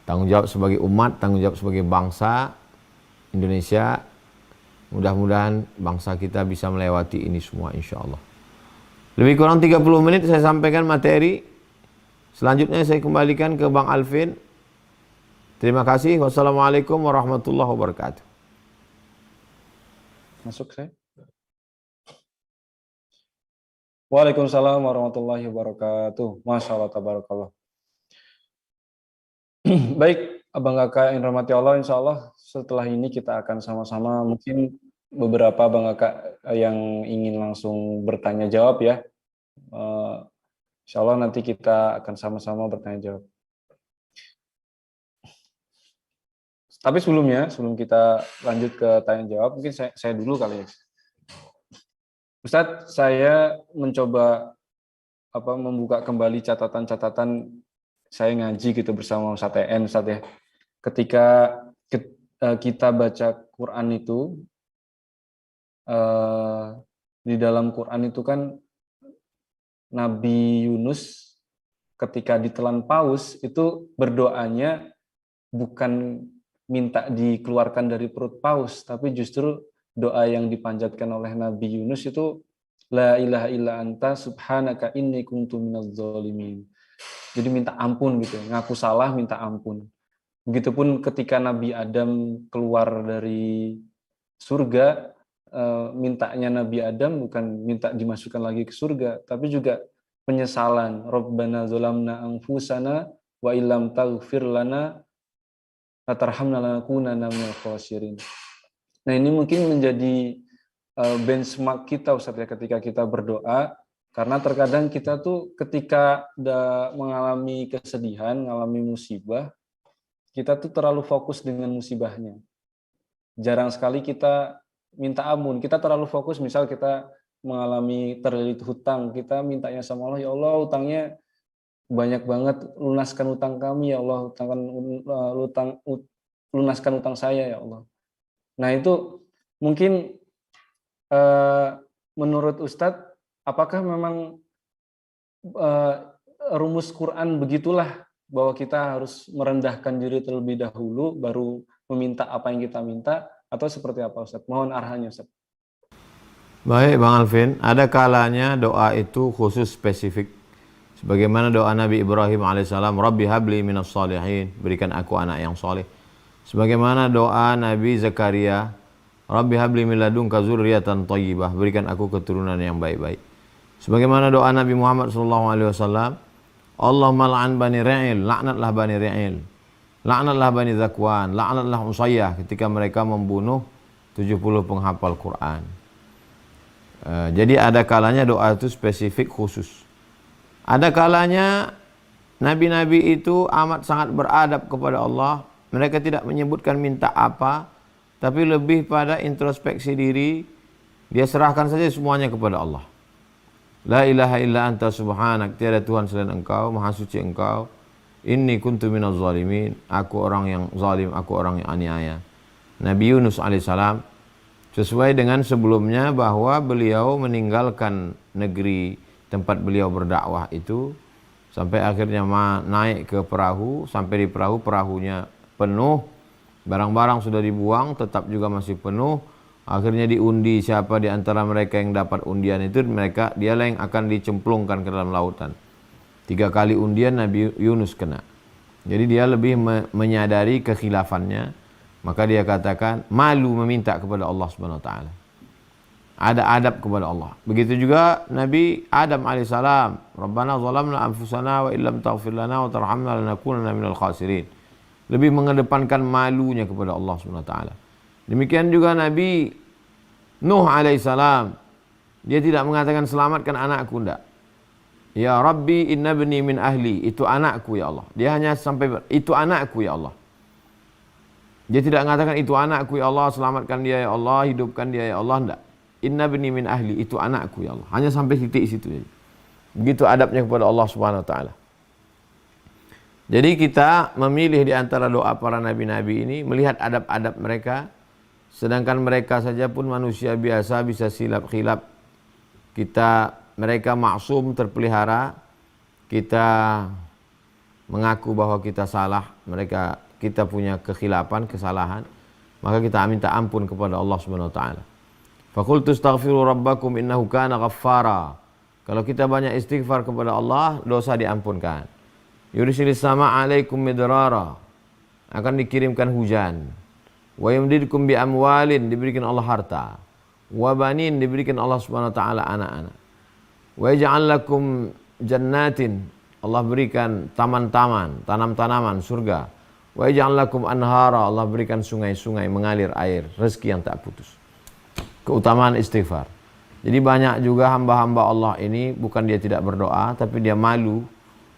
Speaker 2: Tanggung jawab sebagai umat, tanggung jawab sebagai bangsa Indonesia. Mudah-mudahan bangsa kita bisa melewati ini semua insya Allah. Lebih kurang 30 menit saya sampaikan materi. Selanjutnya saya kembalikan ke Bang Alvin. Terima kasih. Wassalamualaikum warahmatullahi wabarakatuh.
Speaker 1: Masuk saya. Waalaikumsalam warahmatullahi wabarakatuh. Masya Allah, tabarakallah. Baik, Abang Kakak yang dirahmati Allah, insya Allah setelah ini kita akan sama-sama, mungkin beberapa Abang Kakak yang ingin langsung bertanya jawab ya. Insya Allah nanti kita akan sama-sama bertanya jawab. Tapi sebelumnya, sebelum kita lanjut ke tanya jawab, mungkin saya dulu kali ya. Ustadz, saya mencoba membuka kembali catatan-catatan saya ngaji gitu bersama Ustadz TN, Ustadz ya. Ketika kita baca Quran itu, Di dalam Quran itu kan Nabi Yunus ketika ditelan paus itu berdoanya bukan minta dikeluarkan dari perut paus, tapi justru doa yang dipanjatkan oleh Nabi Yunus itu la ilaha illa anta subhanaka inni kuntu minadz zalimin. Jadi minta ampun gitu, ngaku salah minta ampun. Begitupun ketika Nabi Adam keluar dari surga, mintanya Nabi Adam bukan minta dimasukkan lagi ke surga, tapi juga penyesalan. Rabbana zalamna anfusana wa illam taghfir lana wa tarhamna lanakunanna minal khasirin. Nah, ini mungkin menjadi benchmark kita Ustaz ya ketika kita berdoa, karena terkadang kita tuh ketika mengalami kesedihan, mengalami musibah, kita tuh terlalu fokus dengan musibahnya. Jarang sekali kita minta ampun. Kita terlalu fokus, misal kita mengalami terlilit hutang, kita mintanya sama Allah, ya Allah hutangnya banyak banget, lunaskan hutang kami ya Allah, lunaskan hutang saya ya Allah. Nah itu mungkin menurut Ustadz, apakah memang rumus Quran begitulah, bahwa kita harus merendahkan diri terlebih dahulu, baru meminta apa yang kita minta, atau seperti apa Ustaz? Mohon arahannya Ustaz.
Speaker 2: Baik Bang Alvin, ada kalanya doa itu khusus spesifik. Sebagaimana doa Nabi Ibrahim alaihissalam, Rabbi habli minas salihin, berikan aku anak yang soleh. Sebagaimana doa Nabi Zakaria, Rabbi habli min ladunka dzurriyyatan thayyibah, berikan aku keturunan yang baik-baik. Sebagaimana doa Nabi Muhammad SAW, Allahumma la'an bani Ra'il, laknatlah bani Ra'il, laknatlah bani Zakwan, laknatlah Usayyah ketika mereka membunuh 70 penghafal Quran. Jadi ada kalanya doa itu spesifik khusus. Ada kalanya nabi-nabi itu amat sangat beradab kepada Allah. Mereka tidak menyebutkan minta apa, tapi lebih pada introspeksi diri. Dia serahkan saja semuanya kepada Allah. La ilaha illa anta subhanak, tiada Tuhan selain engkau, maha suci engkau. Inni kuntu minaz zalimin, aku orang yang zalim, aku orang yang aniaya. Nabi Yunus alaihissalam sesuai dengan sebelumnya bahwa beliau meninggalkan negeri tempat beliau berdakwah itu sampai akhirnya naik ke perahu, sampai di perahu, perahunya penuh, barang-barang sudah dibuang tetap juga masih penuh. Akhirnya diundi siapa di antara mereka yang dapat undian itu, dialah yang akan dicemplungkan ke dalam lautan. 3 kali undian Nabi Yunus kena. Jadi dia lebih menyadari kekhilafannya, maka dia katakan malu meminta kepada Allah Subhanahu wa taala. Ada adab kepada Allah. Begitu juga Nabi Adam alaihissalam, Rabbana zalamna anfusana wa illam taghfir lana wa tarhamna lanakunanna minal khasirin. Lebih mengedepankan malunya kepada Allah Subhanahu wa taala. Demikian juga Nabi Nuh alaihissalam, dia tidak mengatakan selamatkan anakku, enggak. Ya Rabbi inna bni min ahli, itu anakku ya Allah. Dia hanya sampai itu anakku ya Allah. Dia tidak mengatakan itu anakku ya Allah, selamatkan dia ya Allah, hidupkan dia ya Allah, enggak. Inna bni min ahli, itu anakku ya Allah. Hanya sampai titik situ saja. Begitu adabnya kepada Allah Subhanahu wa taala. Jadi kita memilih di antara doa para nabi-nabi ini, melihat adab-adab mereka. Sedangkan mereka saja pun manusia biasa, bisa silap khilaf. Mereka maksum, terpelihara. Kita mengaku bahwa kita salah, kita punya kekhilafan, kesalahan, maka kita minta ampun kepada Allah Subhanahu wa taala. Faqultu astaghfiru rabbakum innahu kana ghaffara. Kalau kita banyak istighfar kepada Allah, dosa diampunkan. Yursilis sama alaikum midrara, akan dikirimkan hujan. Wa yumdidkum bi amwalin, diberikan Allah harta. Wa banin, diberikan Allah Subhanahu wa taala anak-anak. Wa yaj'al lakum jannatin, Allah berikan taman-taman, tanam-tanaman surga. Wa yaj'al lakum anhara, Allah berikan sungai-sungai mengalir air, rezeki yang tak putus. Keutamaan istighfar. Jadi banyak juga hamba-hamba Allah ini bukan dia tidak berdoa, tapi dia malu.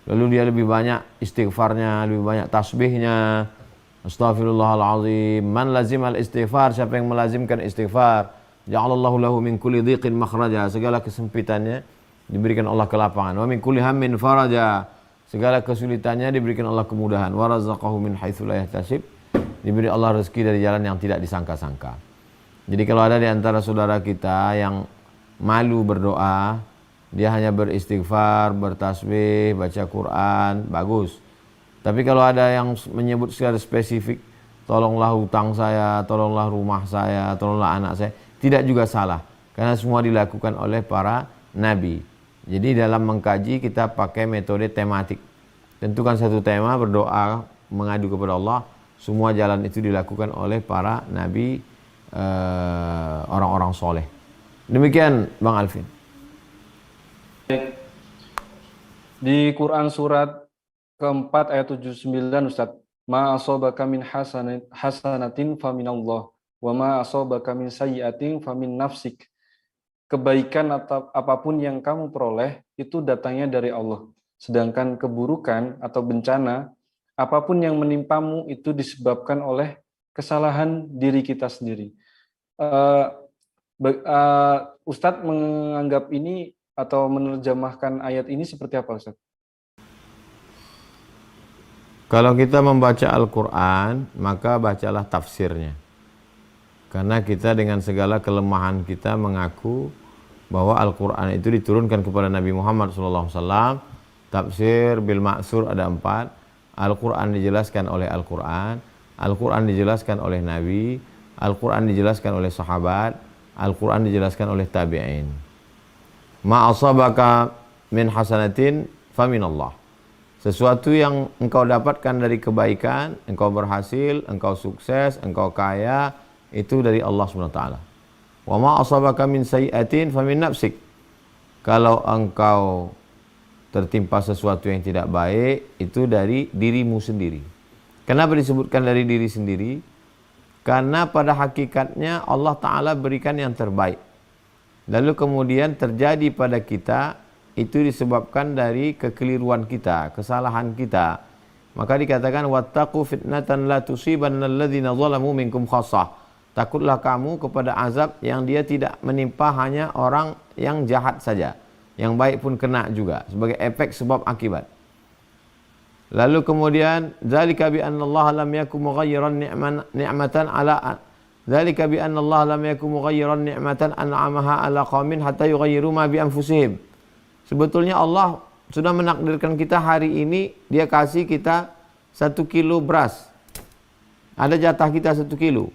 Speaker 2: Lalu dia lebih banyak istighfarnya, lebih banyak tasbihnya. Astaghfirullahalazim. Man lazimal istighfar, siapa yang melazimkan istighfar, ja'alallahu lahu min kulli dhiqin makhraja, segala kesempitannya diberikan Allah kelapangan. Wa min kulli hammin faraja, segala kesulitannya diberikan Allah kemudahan. Wa razaqahu min haitsu la yahtasib, diberi Allah rezeki dari jalan yang tidak disangka-sangka. Jadi kalau ada di antara saudara kita yang malu berdoa, dia hanya beristighfar, bertasbih, baca Quran, bagus. Tapi kalau ada yang menyebut secara spesifik, tolonglah hutang saya, tolonglah rumah saya, tolonglah anak saya, tidak juga salah. Karena semua dilakukan oleh para nabi. Jadi dalam mengkaji kita pakai metode tematik. Tentukan satu tema, berdoa, mengadu kepada Allah. Semua jalan itu dilakukan oleh para nabi, orang-orang soleh. Demikian Bang Alvin.
Speaker 1: Di Quran surat keempat ayat 79 Ustaz, ma asabaka min hasanatin faminallah wa ma asabaka min sayyi'atin famin nafsik. Kebaikan atau apapun yang kamu peroleh itu datangnya dari Allah. Sedangkan keburukan atau bencana apapun yang menimpamu itu disebabkan oleh kesalahan diri kita sendiri. Ustadz menganggap ini atau menerjemahkan ayat ini seperti apa, Ustaz?
Speaker 2: Kalau kita membaca Al-Quran, maka bacalah tafsirnya. Karena kita dengan segala kelemahan kita mengaku bahwa Al-Quran itu diturunkan kepada Nabi Muhammad SAW. Tafsir bil ma'sur ada 4. Al-Quran dijelaskan oleh Al-Quran. Al-Quran dijelaskan oleh Nabi. Al-Quran dijelaskan oleh sahabat. Al-Quran dijelaskan oleh tabi'in. Ma asabaka min hasanatin faminallah. Sesuatu yang engkau dapatkan dari kebaikan, engkau berhasil, engkau sukses, engkau kaya, itu dari Allah SWT. Wa ma asabaka min sayyi'atin famin nafsik. Kalau engkau tertimpa sesuatu yang tidak baik, itu dari dirimu sendiri. Kenapa disebutkan dari diri sendiri? Karena pada hakikatnya Allah Ta'ala berikan yang terbaik. Lalu kemudian terjadi pada kita, itu disebabkan dari kekeliruan kita, kesalahan kita. Maka dikatakan wattaqu fitnatan la tusibanna alladzina zalamu minkum khassah. Takutlah kamu kepada azab yang dia tidak menimpa hanya orang yang jahat saja. Yang baik pun kena juga sebagai efek sebab akibat. Lalu kemudian zalika bi anna Allah lam yakum mughayyiran ni'matan ala zalika bi anna Allah lam yakum mughayyiran ni'matan an'amaha ala qaumin hatta yughayyiru ma bi anfusihim. Sebetulnya Allah sudah menakdirkan kita hari ini, dia kasih kita 1 kilo beras. Ada jatah kita 1 kilo.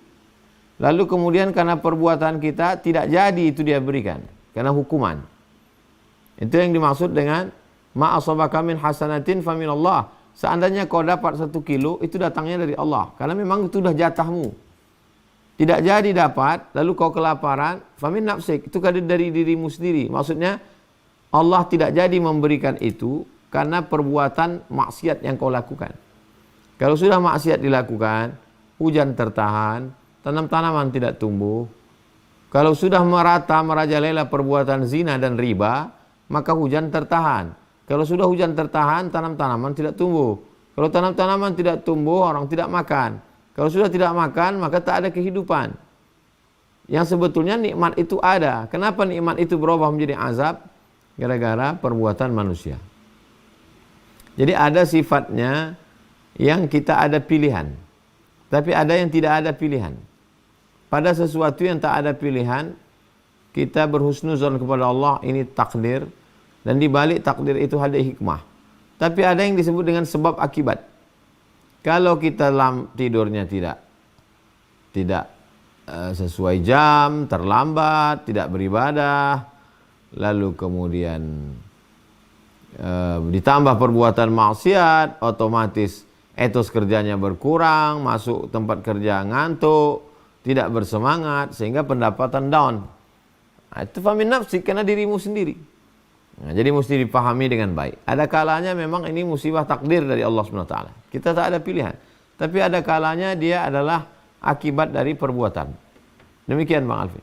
Speaker 2: Lalu kemudian karena perbuatan kita tidak jadi itu dia berikan. Karena hukuman. Itu yang dimaksud dengan ma asabaka min hasanatin faminallah. Seandainya kau dapat 1 kilo, itu datangnya dari Allah. Karena memang itu sudah jatahmu. Tidak jadi dapat, lalu kau kelaparan, famin nafsik. Itu dari dirimu sendiri. Maksudnya, Allah tidak jadi memberikan itu karena perbuatan maksiat yang kau lakukan. Kalau sudah maksiat dilakukan, hujan tertahan, tanam-tanaman tidak tumbuh. Kalau sudah merata merajalela perbuatan zina dan riba, maka hujan tertahan. Kalau sudah hujan tertahan, tanam-tanaman tidak tumbuh. Kalau tanam-tanaman tidak tumbuh, orang tidak makan. Kalau sudah tidak makan, maka tak ada kehidupan. Yang sebetulnya nikmat itu ada. Kenapa nikmat itu berubah menjadi azab? Gara-gara perbuatan manusia. Jadi ada sifatnya yang kita ada pilihan. Tapi ada yang tidak ada pilihan. Pada sesuatu yang tak ada pilihan, kita berhusnuzon kepada Allah, ini takdir. Dan di balik takdir itu ada hikmah. Tapi ada yang disebut dengan sebab akibat. Kalau kita tidurnya tidak sesuai jam, terlambat, tidak beribadah, lalu kemudian ditambah perbuatan maksiat, otomatis etos kerjanya berkurang, masuk tempat kerja ngantuk, tidak bersemangat, sehingga pendapatan down. Nah, itu famin nafsik, karena dirimu sendiri. Nah, jadi mesti dipahami dengan baik. Ada kalanya memang ini musibah takdir dari Allah SWT. Kita tak ada pilihan. Tapi ada kalanya dia adalah akibat dari perbuatan. Demikian Bang Alvin.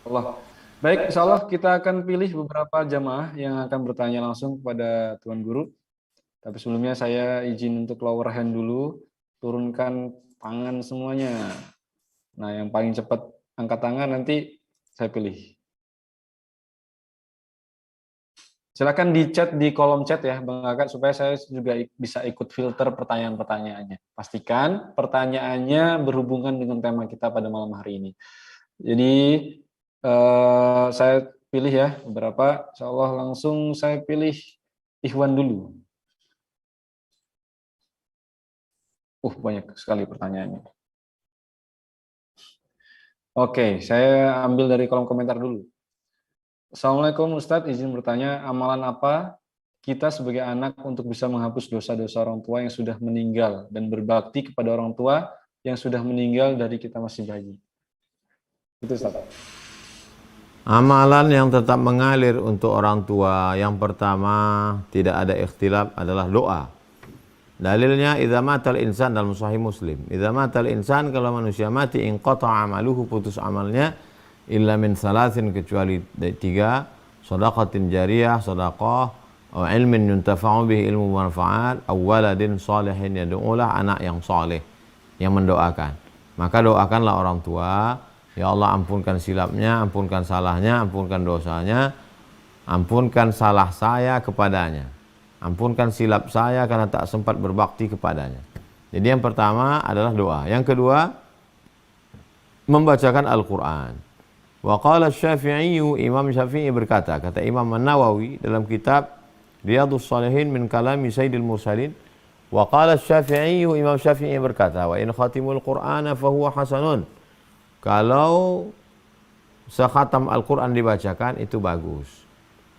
Speaker 1: Allah. Baik, insya Allah kita akan pilih beberapa jamaah yang akan bertanya langsung kepada Tuan Guru. Tapi sebelumnya saya izin untuk lower hand dulu. Turunkan tangan semuanya. Nah, yang paling cepat angkat tangan nanti saya pilih. Silakan di chat di kolom chat ya Bang Agat supaya saya juga bisa ikut filter pertanyaan-pertanyaannya. Pastikan pertanyaannya berhubungan dengan tema kita pada malam hari ini. Jadi saya pilih ya beberapa. Insya Allah langsung saya pilih Ikhwan dulu. Banyak sekali pertanyaannya. Oke, saya ambil dari kolom komentar dulu. Assalamualaikum Ustadz, izin bertanya, amalan apa kita sebagai anak untuk bisa menghapus dosa-dosa orang tua yang sudah meninggal dan berbakti kepada orang tua yang sudah meninggal dari kita masih bayi? Itu Ustadz.
Speaker 2: Amalan yang tetap mengalir untuk orang tua, yang pertama tidak ada ikhtilaf adalah doa. Dalilnya idza matal insan dalam sahih Muslim. Idza matal insan, kalau manusia mati, inqata'a amaluhu, putus amalnya, illa min salasin, kecuali tiga, shadaqatin jariyah, sedekah, atau ilmin yuntafa'u bihi, ilmu manfaat, aw waladin salihin yad'ulah, anak yang saleh yang mendoakan. Maka doakanlah orang tua, ya Allah ampunkan silapnya, ampunkan salahnya, ampunkan dosanya, ampunkan salah saya kepadanya. Ampunkan silap saya karena tak sempat berbakti kepadanya. Jadi yang pertama adalah doa. Yang kedua, membacakan Al-Quran. Wa qala Syafi'i, Imam Syafi'i berkata, kata Imam An-Nawawi dalam kitab Riyadhus Shalihin min kalami Sayyidil Mursalin, wa qala Syafi'i, Imam Syafi'i berkata, wa in khatimul Qur'ana fahuwa hasanun. Kalau sekhatam Al-Quran dibacakan itu bagus.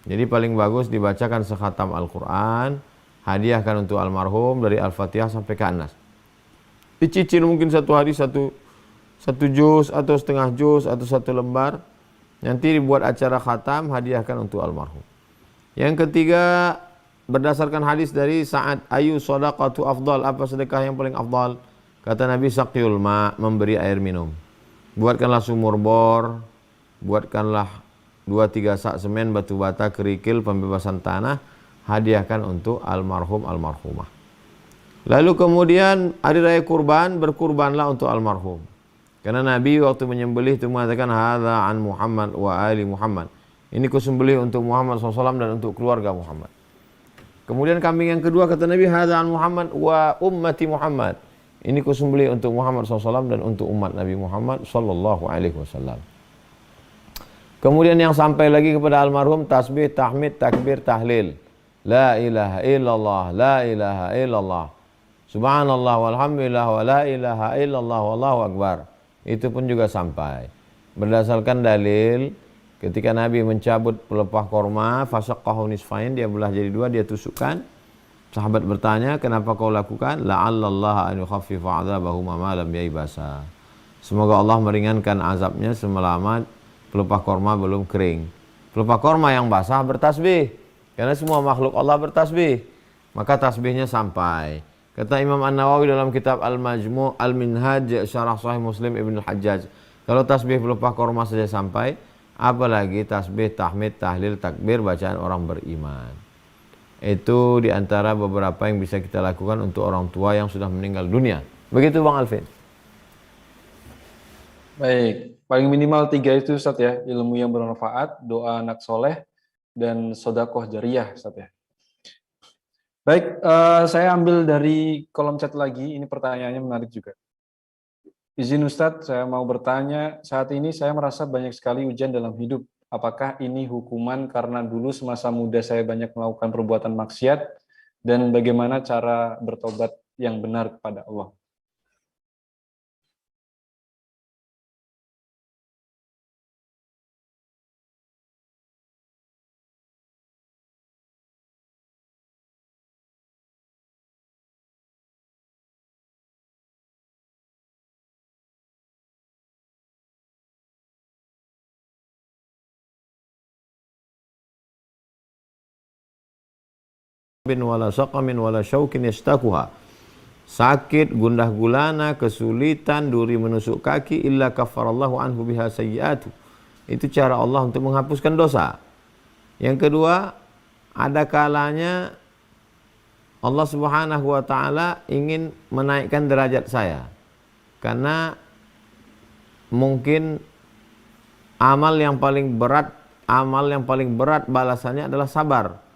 Speaker 2: Jadi paling bagus dibacakan sekhatam Al-Quran, hadiahkan untuk almarhum dari Al-Fatihah sampai ke An-Nas. Dicicil mungkin satu hari satu juz atau setengah juz atau satu lembar. Nanti dibuat acara khatam, hadiahkan untuk almarhum. Yang ketiga, berdasarkan hadis dari Sa'ad, ayu shadaqatu afdal, apa sedekah yang paling afdal? Kata Nabi, saqiyul ma, memberi air minum. Buatkanlah sumur bor, buatkanlah 2-3 sak semen, batu bata, kerikil, pembebasan tanah, hadiahkan untuk almarhum almarhumah. Lalu kemudian hari raya kurban, berkurbanlah untuk almarhum. Karena Nabi waktu menyembelih itu mengatakan hadza an Muhammad wa ali Muhammad. Ini kusembelih untuk Muhammad SAW dan untuk keluarga Muhammad. Kemudian kambing yang kedua kata Nabi hadza an Muhammad wa ummati Muhammad. Ini kusembelih untuk Muhammad SAW dan untuk umat Nabi Muhammad sallallahu alaihi wasallam. Kemudian yang sampai lagi kepada almarhum, tasbih, tahmid, takbir, tahlil. La ilaha illallah, la ilaha illallah. Subhanallah walhamdulillah wa la ilaha illallah wallahu akbar. Itu pun juga sampai. Berdasarkan dalil, ketika Nabi mencabut pelepah korma, fasaqqahu nisfain, dia belah jadi dua, dia tusukkan. Sahabat bertanya, kenapa kau lakukan? La'allallaha an yukhaffifa 'adzabahu ma lam yaibasa. Semoga Allah meringankan azabnya selama pelepah korma belum kering. Pelepah korma yang basah bertasbih. Karena semua makhluk Allah bertasbih. Maka tasbihnya sampai. Kata Imam An-Nawawi dalam kitab Al-Majmu' Al-Minhaj Syarah Sahih Muslim Ibn Al-Hajjaj. Kalau tasbih pelepah korma saja sampai, apalagi tasbih, tahmid, tahlil, takbir, bacaan orang beriman. Itu diantara beberapa yang bisa kita lakukan untuk orang tua yang sudah meninggal dunia. Begitu Bang Alvin.
Speaker 1: Baik, paling minimal 3 itu Ustaz ya, ilmu yang bermanfaat, doa anak soleh, dan sodakoh jariyah Ustaz ya. Baik, saya ambil dari kolom chat lagi, ini pertanyaannya menarik juga. Izin Ustadz, saya mau bertanya, saat ini saya merasa banyak sekali ujian dalam hidup. Apakah ini hukuman karena dulu semasa muda saya banyak melakukan perbuatan maksiat, dan bagaimana cara bertobat yang benar kepada Allah?
Speaker 2: Wala saqamin wala syaukin yastakuha. Sakit, gundah gulana, kesulitan, duri menusuk kaki, illa kafarallahu anhu biha sayyi'atu. Itu cara Allah untuk menghapuskan dosa. Yang kedua, ada kalanya Allah Subhanahu wa taala ingin menaikkan derajat saya. Karena mungkin amal yang paling berat balasannya adalah sabar.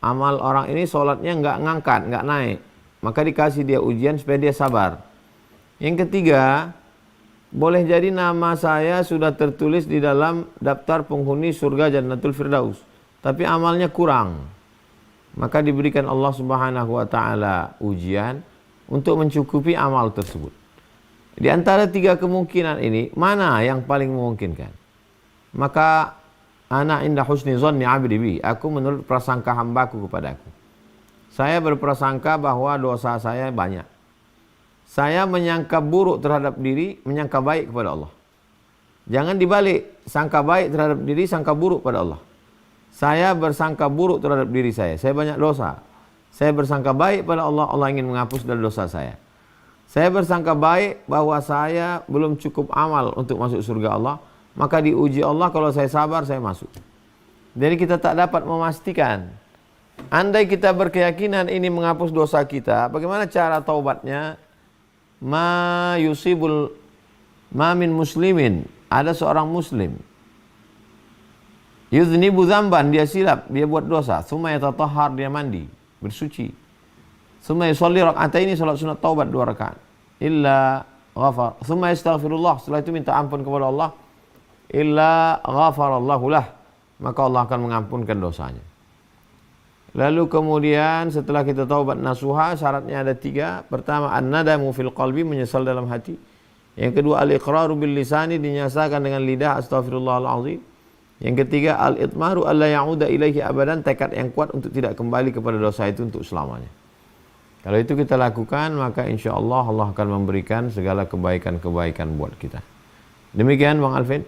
Speaker 2: Amal orang ini sholatnya nggak ngangkat, nggak naik. Maka dikasih dia ujian supaya dia sabar. Yang ketiga, boleh jadi nama saya sudah tertulis di dalam daftar penghuni surga Jannatul Firdaus, tapi amalnya kurang. Maka diberikan Allah Subhanahu wa taala ujian untuk mencukupi amal tersebut. Di antara tiga kemungkinan ini, mana yang paling memungkinkan? Maka ana inda husni zanni abdi bi, aku menurut prasangka hambaku kepadaku. Saya berprasangka bahwa dosa saya banyak. Saya menyangka buruk terhadap diri, menyangka baik kepada Allah. Jangan dibalik, sangka baik terhadap diri, sangka buruk pada Allah. Saya bersangka buruk terhadap diri saya banyak dosa. Saya bersangka baik pada Allah, Allah ingin menghapus dari dosa saya. Saya bersangka baik bahwa saya belum cukup amal untuk masuk surga Allah, maka diuji Allah, kalau saya sabar, saya masuk. Jadi kita tak dapat memastikan. Andai kita berkeyakinan ini menghapus dosa kita, bagaimana cara taubatnya? Ma min muslimin, ada seorang muslim yudhnibu dzamban, dia silap, dia buat dosa, tsumma yatatahhar, dia mandi, bersuci, tsumma yusalli rak'ataini, salat sunat taubat 2 rakaat, illa ghafar, tsumma yastaghfirullah, setelah itu minta ampun kepada Allah, illa ghafarallahu lah, maka Allah akan mengampunkan dosanya. Lalu kemudian setelah kita taubat nasuha, syaratnya ada 3. Pertama, an-nadamu fil qalbi, menyesal dalam hati. Yang kedua, al-iqraru bil lisani, dinyasakan dengan lidah, astaghfirullahalazim. Yang ketiga, al-itmaru alla ya'uda ilaihi abadan, tekad yang kuat untuk tidak kembali kepada dosa itu untuk selamanya. Kalau itu kita lakukan, maka insya Allah Allah akan memberikan segala kebaikan-kebaikan buat kita. Demikian Bang Alvin.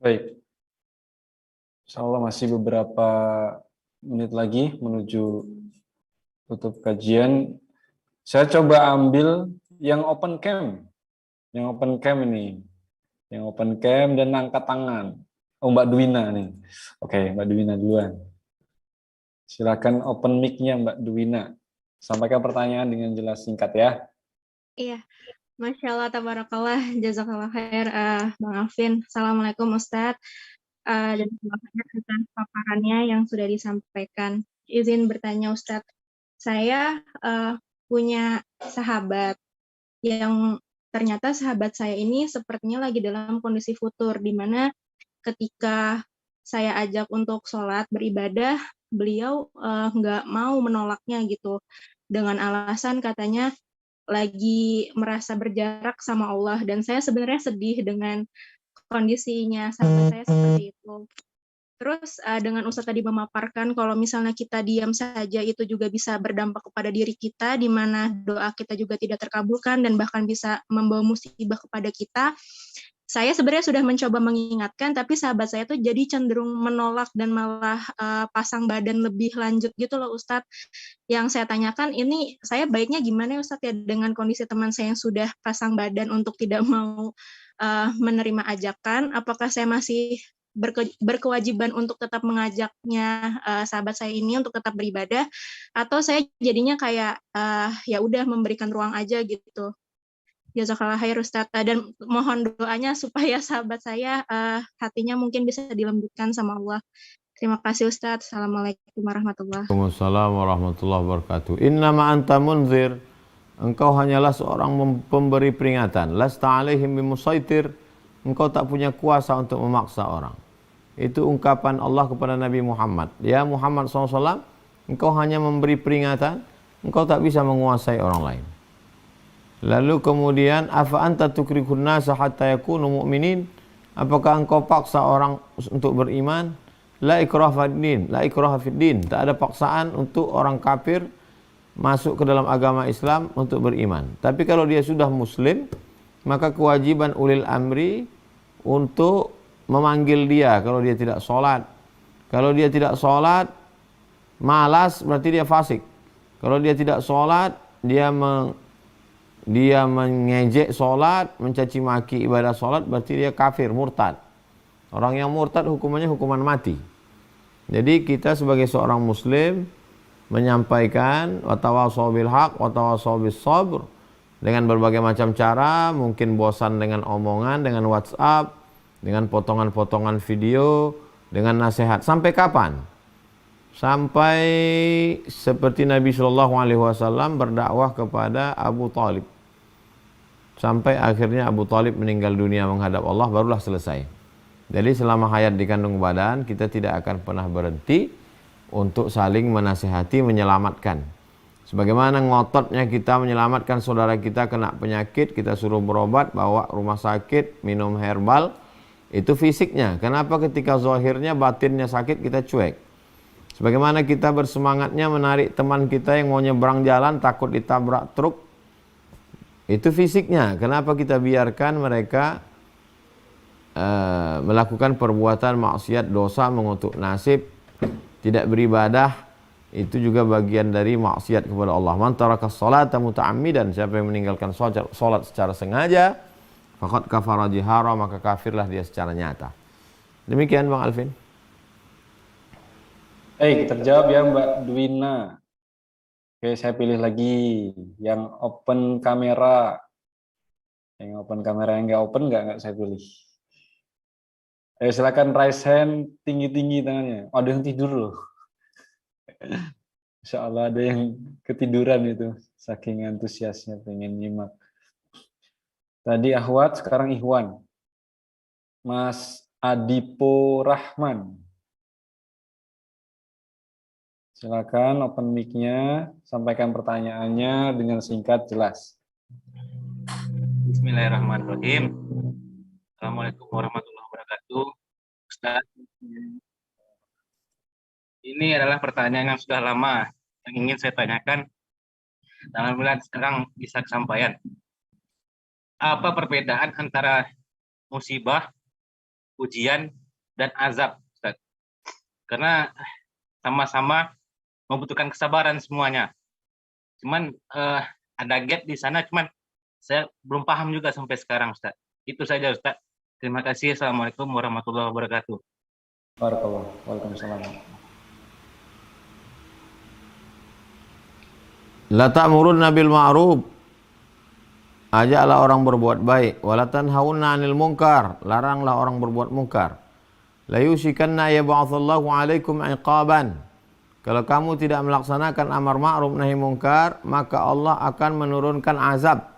Speaker 1: Baik. Insyaallah masih beberapa menit lagi menuju tutup kajian. Saya coba ambil yang open cam. Yang open cam ini. Yang open cam dan angkat tangan. Oh, Mbak Duwina nih. Oke, Mbak Duwina duluan. Silakan open mic-nya Mbak Duwina. Sampaikan pertanyaan dengan jelas, singkat ya.
Speaker 3: Iya. Masya Allah, tabarakallah, jazakallah khair, Bang Alvin. Assalamualaikum Ustadz. Dan terima kasih atas paparannya yang sudah disampaikan. Izin bertanya Ustadz, saya punya sahabat yang ternyata sahabat saya ini sepertinya lagi dalam kondisi futur, di mana ketika saya ajak untuk sholat beribadah, beliau nggak mau menolaknya gitu, dengan alasan katanya lagi merasa berjarak sama Allah, dan saya sebenarnya sedih dengan kondisinya sahabat saya seperti itu. Terus dengan Ustadz tadi memaparkan kalau misalnya kita diam saja itu juga bisa berdampak kepada diri kita, di mana doa kita juga tidak terkabulkan dan bahkan bisa membawa musibah kepada kita. Saya sebenarnya sudah mencoba mengingatkan, tapi sahabat saya tuh jadi cenderung menolak dan malah pasang badan lebih lanjut gitu loh Ustadz. Yang saya tanyakan, ini saya baiknya gimana ya Ustadz ya dengan kondisi teman saya yang sudah pasang badan untuk tidak mau menerima ajakan, apakah saya masih berkewajiban untuk tetap mengajaknya sahabat saya ini untuk tetap beribadah, atau saya jadinya kayak ya udah memberikan ruang aja gitu. Jazakallah khair Ustadz, dan mohon doanya supaya sahabat saya hatinya mungkin bisa dilembutkan sama Allah. Terima kasih Ustadz. Assalamualaikum warahmatullahi wabarakatuh.
Speaker 2: Waalaikumsalam warahmatullahi wabarakatuh. Innama anta munzir, engkau hanyalah seorang pemberi peringatan. Lasta alaihim bimusaitir, engkau tak punya kuasa untuk memaksa orang. Itu ungkapan Allah kepada Nabi Muhammad. Ya Muhammad SAW, engkau hanya memberi peringatan, engkau tak bisa menguasai orang lain. Lalu kemudian, afa anta tukrihun nasa hatta yakunu mu'minin, apakah engkau paksa orang untuk beriman? La ikraha fiddin, la ikraha fiddin, tak ada paksaan untuk orang kafir masuk ke dalam agama Islam untuk beriman. Tapi kalau dia sudah muslim, maka kewajiban ulil amri untuk memanggil dia kalau dia tidak sholat. Kalau dia tidak sholat, malas, berarti dia fasik. Kalau dia tidak sholat, dia mengejek sholat, mencaci maki ibadah sholat, berarti dia kafir, murtad. Orang yang murtad hukumannya hukuman mati. Jadi kita sebagai seorang muslim menyampaikan watawasau bil haq, watawasau bis sabr, dengan berbagai macam cara. Mungkin bosan dengan omongan, dengan WhatsApp, dengan potongan-potongan video, dengan nasihat. Sampai kapan? Sampai seperti Nabi SAW berdakwah kepada Abu Talib. sampai akhirnya Abu Talib meninggal dunia menghadap Allah, barulah selesai. Jadi selama hayat di kandung badan, kita tidak akan pernah berhenti untuk saling menasihati, menyelamatkan. Sebagaimana ngototnya kita menyelamatkan saudara kita kena penyakit, kita suruh berobat, bawa rumah sakit, minum herbal, itu fisiknya. Kenapa ketika zahirnya, batinnya sakit kita cuek? Sebagaimana kita bersemangatnya menarik teman kita yang mau nyebrang jalan takut ditabrak truk, itu fisiknya. Kenapa kita biarkan mereka melakukan perbuatan maksiat, dosa, mengutuk nasib, tidak beribadah? Itu juga bagian dari maksiat kepada Allah. Man taraka sholata muta'ammidan, siapa yang meninggalkan salat secara sengaja, faqad kafara jihara, maka kafirlah dia secara nyata. Demikian Bang Alvin.
Speaker 1: Kita terjawab ya Mbak Dwina. Oke, saya pilih lagi yang open kamera. Yang open kamera, yang nggak open nggak saya pilih. Silakan raise hand tinggi-tinggi tangannya. Oh, ada yang tidur loh. Insya Allah ada yang ketiduran itu, saking antusiasnya pengen nyimak. Tadi Ahwat, sekarang Ikhwan. Mas Adipo Rahman. Silakan open mic-nya, sampaikan pertanyaannya dengan singkat jelas.
Speaker 4: Bismillahirrahmanirrahim. Assalamualaikum warahmatullahi wabarakatuh. Ustaz, ini adalah pertanyaan yang sudah lama yang ingin saya tanyakan. Dan alhamdulillah sekarang bisa kesampaian. Apa perbedaan antara musibah, ujian, dan azab, Ustaz? Karena sama-sama membutuhkan kesabaran semuanya. Cuman ada gap di sana, cuman saya belum paham juga sampai sekarang, Ustaz. Itu saja, Ustaz. Terima kasih. Assalamualaikum warahmatullahi wabarakatuh.
Speaker 1: Barakallah. Waalaikumsalam.
Speaker 2: La ta'murunna bil ma'ruf, ajaklah orang berbuat baik. Wala tanhauna 'anil munkar, laranglah orang berbuat mungkar. La yusikanna yab'atsallahu 'alaikum 'iqaban, kalau kamu tidak melaksanakan amar ma'ruf nahi munkar, maka Allah akan menurunkan azab.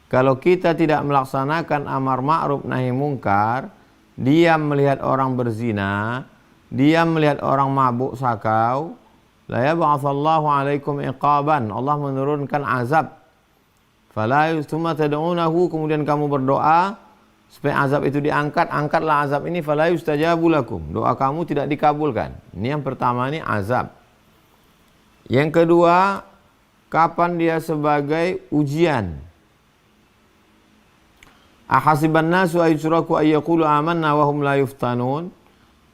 Speaker 2: Kalau kita tidak melaksanakan amar ma'ruf nahi munkar, diam melihat orang berzina, diam melihat orang mabuk sakau, la yab'atsallahu 'alaikum iqaban, Allah menurunkan azab. Fala yusma tad'unahu, kemudian kamu berdoa supaya azab itu diangkat, angkatlah azab ini, fala yustajabu lakum, doa kamu tidak dikabulkan. Ini yang pertama, ini azab. Yang kedua, kapan dia sebagai ujian? Ahasiban nasu ayyusraku ayyaqulu amanna wa hum la yuftanun,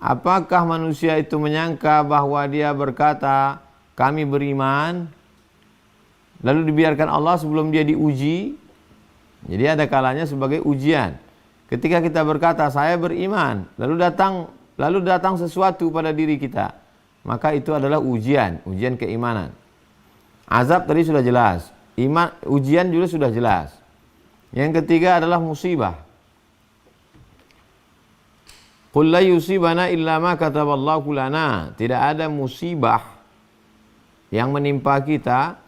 Speaker 2: apakah manusia itu menyangka bahwa dia berkata kami beriman, lalu dibiarkan Allah sebelum dia diuji? Jadi ada kalanya sebagai ujian. Ketika kita berkata saya beriman, lalu datang sesuatu pada diri kita, maka itu adalah ujian keimanan. Azab tadi sudah jelas, ujian juga sudah jelas. Yang ketiga adalah musibah. Qul la yusibana illa ma kataballahu lana, tidak ada musibah yang menimpa kita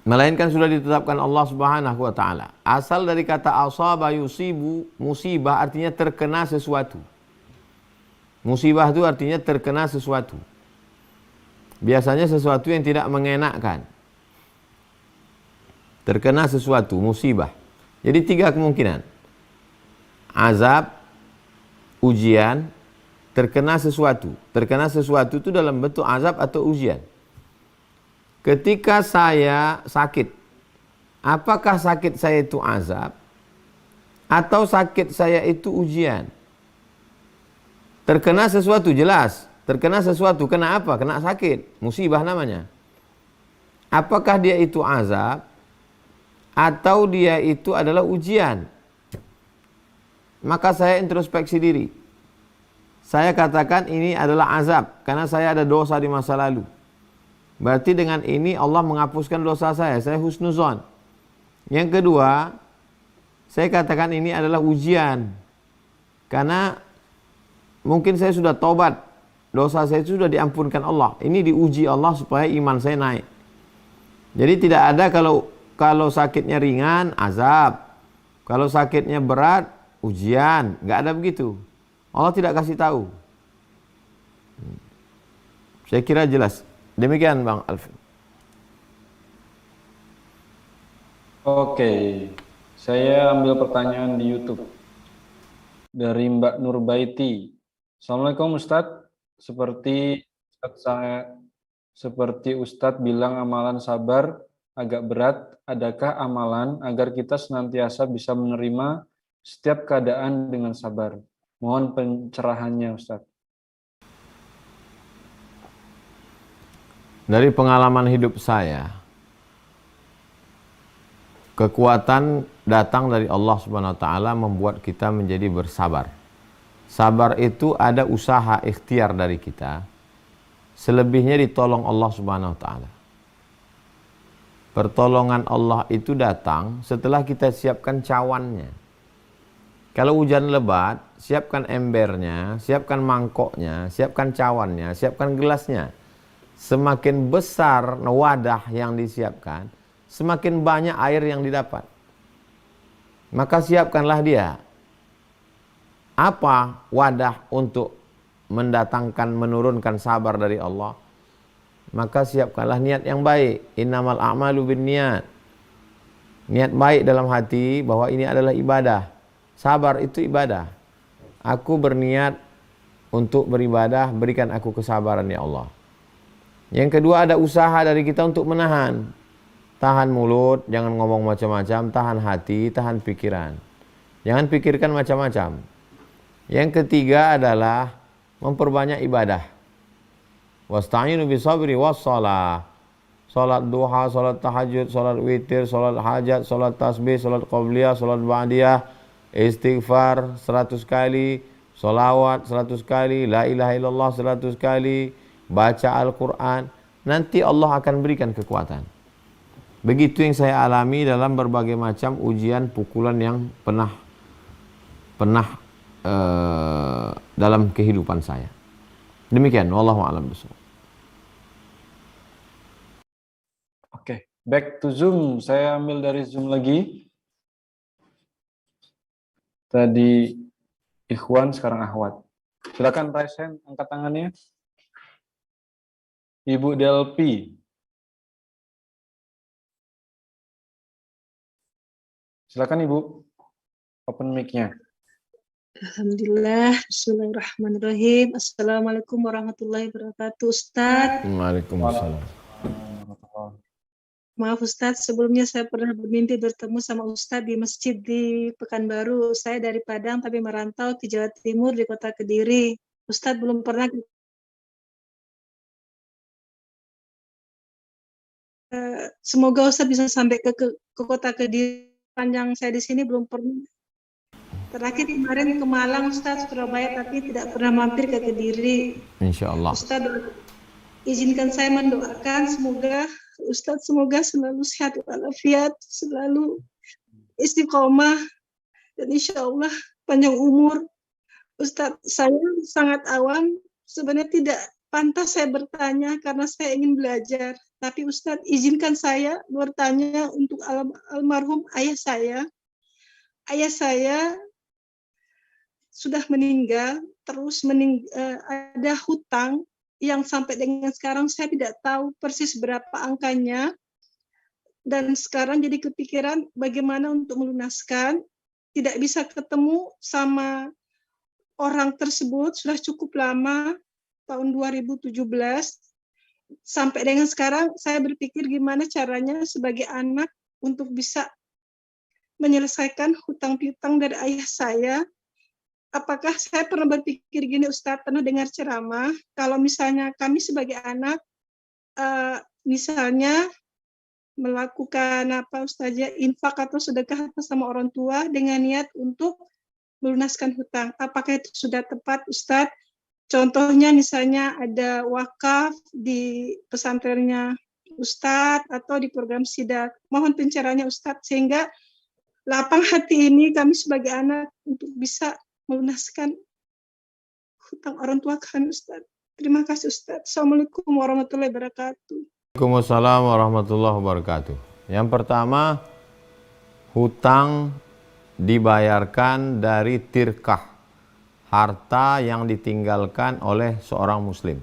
Speaker 2: melainkan sudah ditetapkan Allah Subhanahu wa taala. Asal dari kata asaba yusibu, musibah artinya terkena sesuatu. Musibah itu artinya terkena sesuatu. Biasanya sesuatu yang tidak mengenakkan. Terkena sesuatu, musibah. Jadi tiga kemungkinan. Azab, ujian, terkena sesuatu. Terkena sesuatu itu dalam bentuk azab atau ujian. Ketika saya sakit, apakah sakit saya itu azab atau sakit saya itu ujian? Terkena sesuatu jelas, terkena sesuatu, kena apa? Kena sakit, musibah namanya. Apakah dia itu azab atau dia itu adalah ujian? Maka saya introspeksi diri. Saya katakan ini adalah azab karena saya ada dosa di masa lalu. Berarti dengan ini Allah menghapuskan dosa saya husnuzon. Yang kedua, saya katakan ini adalah ujian. Karena mungkin saya sudah tobat, dosa saya sudah diampunkan Allah. Ini diuji Allah supaya iman saya naik. Jadi tidak ada kalau kalau sakitnya ringan, azab. Kalau sakitnya berat, ujian. Nggak ada begitu. Allah tidak kasih tahu. Saya kira jelas. Demikian Bang Alvin.
Speaker 1: Oke, saya ambil pertanyaan di YouTube dari Mbak Nurbaiti. Assalamualaikum Ustadz. Seperti Ustadz bilang amalan sabar agak berat. Adakah amalan agar kita senantiasa bisa menerima setiap keadaan dengan sabar? Mohon pencerahannya Ustadz.
Speaker 2: Dari pengalaman hidup saya, kekuatan datang dari Allah Subhanahu wa taala membuat kita menjadi bersabar. Sabar itu ada usaha ikhtiar dari kita. Selebihnya ditolong Allah Subhanahu wa taala. Pertolongan Allah itu datang setelah kita siapkan cawannya. Kalau hujan lebat, siapkan embernya, siapkan mangkoknya, siapkan cawannya, siapkan gelasnya. Semakin besar wadah yang disiapkan, semakin banyak air yang didapat. Maka siapkanlah dia. Apa wadah untuk menurunkan sabar dari Allah? Maka siapkanlah niat yang baik. Innamal a'malu binniyat. Niat baik dalam hati bahwa ini adalah ibadah. Sabar itu ibadah. Aku berniat untuk beribadah, berikan aku kesabaran ya Allah. Yang kedua, ada usaha dari kita untuk menahan. Tahan mulut, jangan ngomong macam-macam, tahan hati, tahan pikiran. Jangan pikirkan macam-macam. Yang ketiga adalah memperbanyak ibadah. Wasta'inu bisabri wassalah. Salat duha, salat tahajud, salat witir, salat hajat, salat tasbih, salat qabliyah, salat ba'diyah, istighfar 100 kali, salawat 100 kali, la ilaha illallah 100 kali, baca Al-Quran. Nanti Allah akan berikan kekuatan. Begitu yang saya alami dalam berbagai macam ujian, pukulan yang pernah dalam kehidupan saya. Demikian, wallahu a'lam bishawab.
Speaker 1: Oke, back to Zoom. Saya ambil dari Zoom lagi. Tadi Ikhwan, sekarang Ahwat. Silakan raise hand, angkat tangannya. Ibu Delpi. Silakan Ibu. Open mic-nya.
Speaker 5: Alhamdulillah, bismillahirrahmanirrahim. Assalamualaikum warahmatullahi wabarakatuh, Ustadz.
Speaker 2: Waalaikumsalam.
Speaker 5: Maaf Ustadz, sebelumnya saya pernah bermimpi bertemu sama Ustadz di masjid di Pekanbaru. Saya dari Padang tapi merantau di Jawa Timur di kota Kediri. Ustadz belum pernah. Semoga Ustadz bisa sampai ke kota Kediri. Panjang saya di sini belum pernah. Terakhir kemarin ke Malang, Ustadz, Surabaya, tapi tidak pernah mampir ke Kediri.
Speaker 2: Insya Allah.
Speaker 5: Ustadz, izinkan saya mendoakan semoga Ustadz selalu sehat walafiat, selalu istiqomah, dan insya Allah panjang umur. Ustadz, saya sangat awam, sebenarnya tidak pantas saya bertanya karena saya ingin belajar. Tapi Ustadz, izinkan saya bertanya untuk almarhum ayah saya. Ayah saya sudah meninggal, terus ada hutang yang sampai dengan sekarang saya tidak tahu persis berapa angkanya. Dan sekarang jadi kepikiran bagaimana untuk melunaskan. Tidak bisa ketemu sama orang tersebut, sudah cukup lama, tahun 2017. Sampai dengan sekarang saya berpikir gimana caranya sebagai anak untuk bisa menyelesaikan hutang piutang dari ayah saya. Apakah saya pernah berpikir gini, Ustadz, pernah dengar ceramah, kalau misalnya kami sebagai anak, misalnya melakukan Ustazah, infak atau sedekah atas sama orang tua dengan niat untuk melunaskan hutang. Apakah itu sudah tepat, Ustadz? Contohnya misalnya ada wakaf di pesantrennya Ustadz atau di program sidak. Mohon pencerahannya Ustadz, sehingga lapang hati ini kami sebagai anak untuk bisa melunaskan hutang orang tua kami, Ustaz. Terima kasih, Ustaz. Assalamualaikum warahmatullahi wabarakatuh.
Speaker 2: Waalaikumsalam warahmatullahi wabarakatuh. Yang pertama, hutang dibayarkan dari tirkah, harta yang ditinggalkan oleh seorang muslim.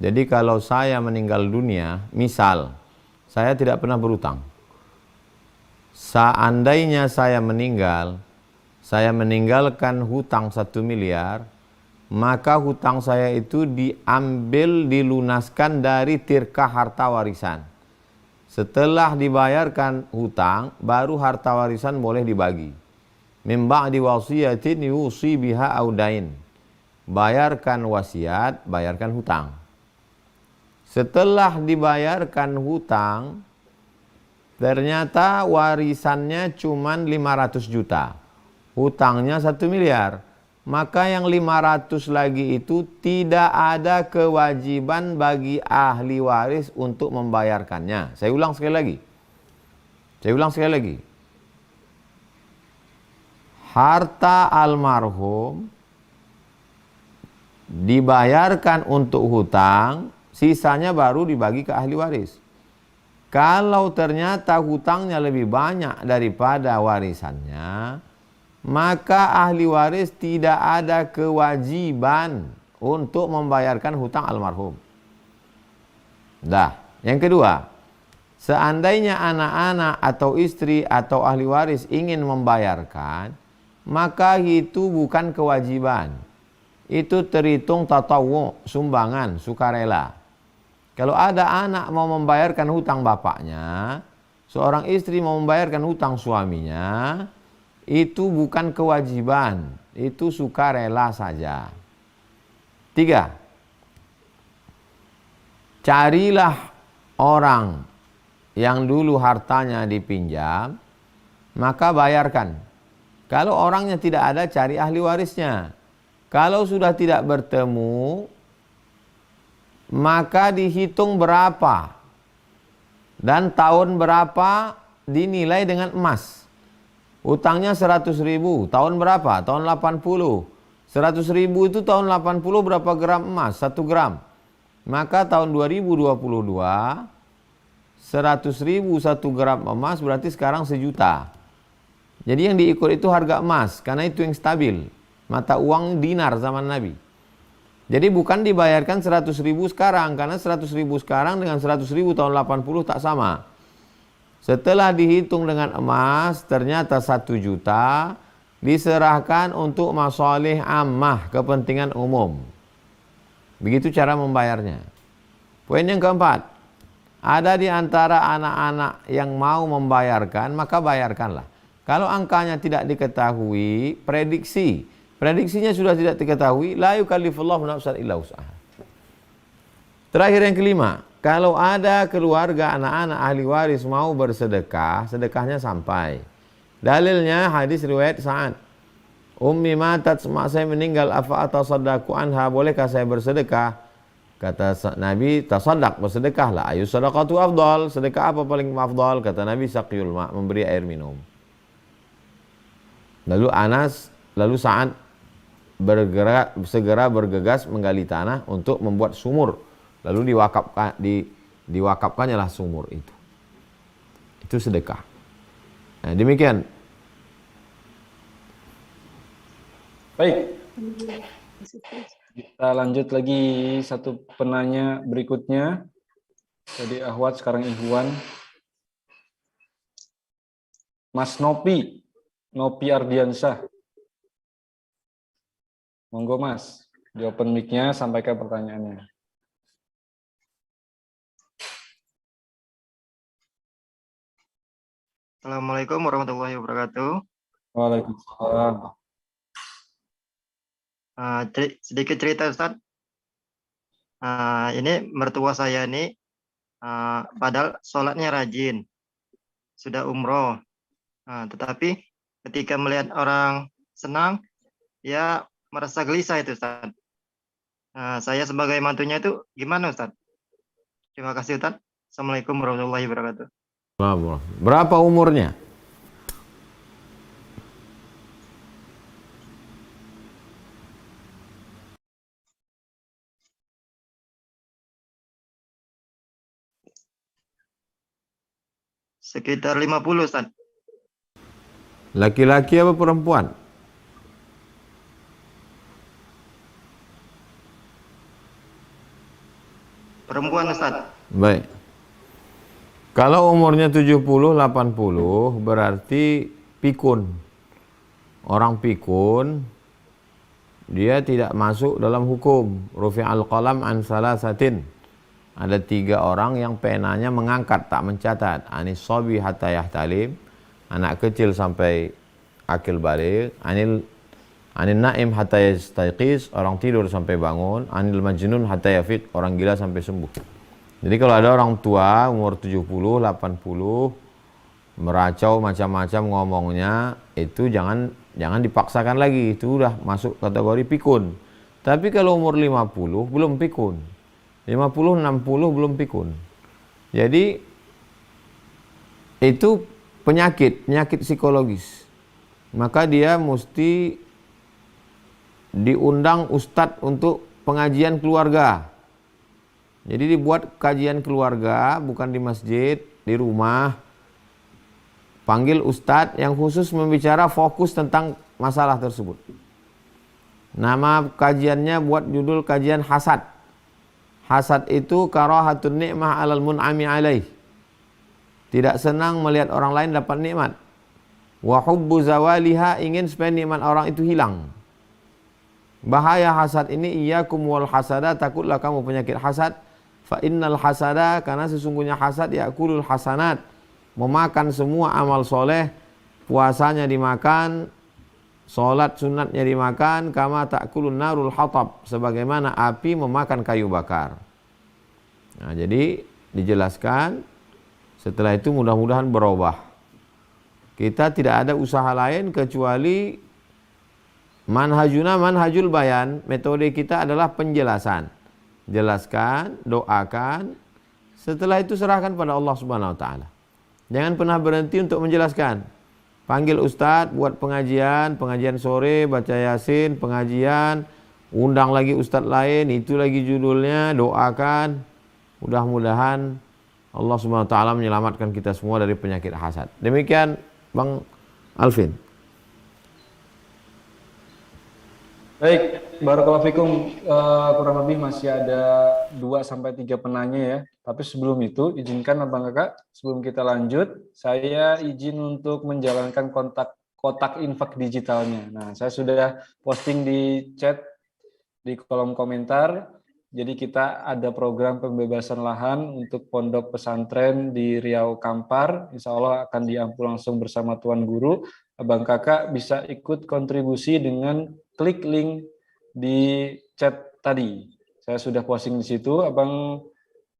Speaker 2: Jadi kalau saya meninggal dunia, misal saya tidak pernah berhutang. Seandainya saya meninggalkan hutang 1 miliar, maka hutang saya itu diambil, dilunaskan dari tirkah harta warisan. Setelah dibayarkan hutang, baru harta warisan boleh dibagi. Min ba'di wasiyatin yusi biha audain. Bayarkan wasiat, bayarkan hutang. Setelah dibayarkan hutang, ternyata warisannya cuma 500 juta. Hutangnya 1 miliar. Maka yang 500 lagi itu tidak ada kewajiban bagi ahli waris untuk membayarkannya. Saya ulang sekali lagi. Harta almarhum dibayarkan untuk hutang, sisanya baru dibagi ke ahli waris. Kalau ternyata hutangnya lebih banyak daripada warisannya, maka ahli waris tidak ada kewajiban untuk membayarkan hutang almarhum. Yang kedua, seandainya anak-anak atau istri atau ahli waris ingin membayarkan, maka itu bukan kewajiban. Itu terhitung tatawu, sumbangan, sukarela. Kalau ada anak mau membayarkan hutang bapaknya, seorang istri mau membayarkan hutang suaminya, itu bukan kewajiban, itu sukarela saja. 3. Carilah orang yang dulu hartanya dipinjam, maka bayarkan. Kalau orangnya tidak ada, cari ahli warisnya. Kalau sudah tidak bertemu, maka dihitung berapa dan tahun berapa dinilai dengan emas. Utangnya 100.000, tahun berapa? Tahun 80. 100.000 itu tahun 80 berapa gram emas? 1 gram. Maka tahun 2022, 100.000 1 gram emas berarti sekarang 1 juta. Jadi yang diikut itu harga emas, karena itu yang stabil. Mata uang dinar zaman Nabi. Jadi bukan dibayarkan 100.000 sekarang, karena 100.000 sekarang dengan 100.000 tahun 80 tak sama. Setelah dihitung dengan emas, ternyata 1 juta diserahkan untuk masalih ammah, kepentingan umum. Begitu cara membayarnya. Poin yang keempat, ada di antara anak-anak yang mau membayarkan, maka bayarkanlah. Kalau angkanya tidak diketahui, prediksinya sudah tidak diketahui, la yukallifullahu nafsan illa wus'aha. Terakhir yang kelima, kalau ada keluarga anak-anak ahli waris mau bersedekah, sedekahnya sampai. Dalilnya hadis riwayat Sa'ad. Ummi matat, semak saya meninggal, afa atasaddaqu anha, bolehkah saya bersedekah? Kata Nabi, tasaddaq, bersedekahlah. Ayu sadaqatu afdal, sedekah apa paling afdal? Kata Nabi, saqiyul ma', memberi air minum. Lalu Sa'ad segera bergegas menggali tanah untuk membuat sumur. Lalu diwakafkannya lah sumur itu. Itu sedekah. Nah, demikian.
Speaker 1: Baik. Kita lanjut lagi satu penanya berikutnya. Jadi Ahwat, sekarang Ihwan. Mas Nopi Ardiansyah. Monggo Mas, di open mic-nya sampaikan pertanyaannya.
Speaker 6: Assalamualaikum warahmatullahi wabarakatuh.
Speaker 1: Waalaikumsalam.
Speaker 6: Sedikit cerita Ustaz. Ini mertua saya ini, padahal sholatnya rajin, sudah umroh. Tetapi ketika melihat orang senang, ya merasa gelisah itu Ustaz. Saya sebagai mantunya itu gimana Ustaz? Terima kasih Ustaz. Assalamualaikum warahmatullahi wabarakatuh.
Speaker 2: Berapa umurnya?
Speaker 6: Sekitar 50, Ustaz.
Speaker 2: Laki-laki apa perempuan?
Speaker 6: Perempuan, Ustaz.
Speaker 2: Baik. Kalau umurnya 70-80 berarti pikun. Orang pikun dia tidak masuk dalam hukum. Rufi'al qalam an salasatin. Ada 3 orang yang penanya mengangkat, tak mencatat. Anis sobi hatta yahtalim, anak kecil sampai akil balik. Anil naim hatta yastayqis, orang tidur sampai bangun. Anil majnun hatta yafiq, orang gila sampai sembuh. Jadi kalau ada orang tua umur 70, 80 meracau macam-macam ngomongnya, itu jangan dipaksakan lagi, itu udah masuk kategori pikun. Tapi kalau umur 50 belum pikun. 50, 60 belum pikun. Jadi itu penyakit psikologis. Maka dia mesti diundang ustadz untuk pengajian keluarga. Jadi dibuat kajian keluarga, bukan di masjid, di rumah. Panggil ustadz yang khusus membicara fokus tentang masalah tersebut. Nama kajiannya buat judul kajian hasad. Hasad itu karahatun ni'mah alal mun'ami alaih. Tidak senang melihat orang lain dapat nikmat. Wa hubbu zawaliha, ingin supaya nikmat orang itu hilang. Bahaya hasad ini, iyyakum wal hasada, takutlah kamu penyakit hasad. Fa innal hasada, karena sesungguhnya hasad yakulul hasanat, memakan semua amal soleh. Puasanya dimakan, sholat sunatnya dimakan, kama ta'kulun narul hatab, sebagaimana api memakan kayu bakar. Nah, jadi dijelaskan, setelah itu mudah-mudahan berubah. Kita tidak ada usaha lain kecuali manhajuna manhajul bayan, metode kita adalah penjelasan. Jelaskan, doakan, setelah itu serahkan pada Allah Subhanahu wa taala. Jangan pernah berhenti untuk menjelaskan. Panggil ustadz buat pengajian sore, baca yasin, pengajian, undang lagi ustadz lain, itu lagi judulnya, doakan. Mudah-mudahan Allah Subhanahu wa taala menyelamatkan kita semua dari penyakit hasad. Demikian Bang Alvin.
Speaker 1: Baik, barakallahu fikum. Kurang lebih masih ada 2-3 penanya ya. Tapi sebelum itu, izinkan Abang Kakak, sebelum kita lanjut, saya izin untuk menjalankan kotak infak digitalnya. Nah, saya sudah posting di chat, di kolom komentar. Jadi kita ada program pembebasan lahan untuk pondok pesantren di Riau Kampar. Insya Allah akan diampu langsung bersama Tuan Guru. Abang Kakak bisa ikut kontribusi dengan klik link di chat tadi. Saya sudah posting di situ. Abang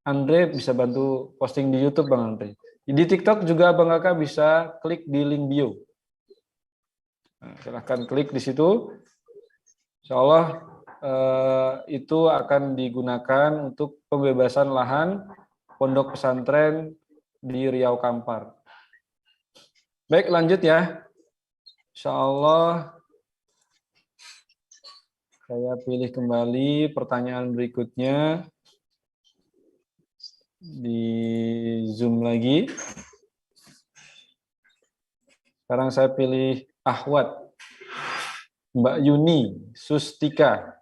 Speaker 1: Andre bisa bantu posting di YouTube, Bang Andre. Di TikTok juga Abang Kakak bisa klik di link bio. Nah, silahkan klik di situ. Insya Allah itu akan digunakan untuk pembebasan lahan pondok pesantren di Riau Kampar. Baik, lanjut ya. Insya Allah saya pilih kembali pertanyaan berikutnya di Zoom lagi. Sekarang saya pilih Ahwat, Mbak Yuni Sustika.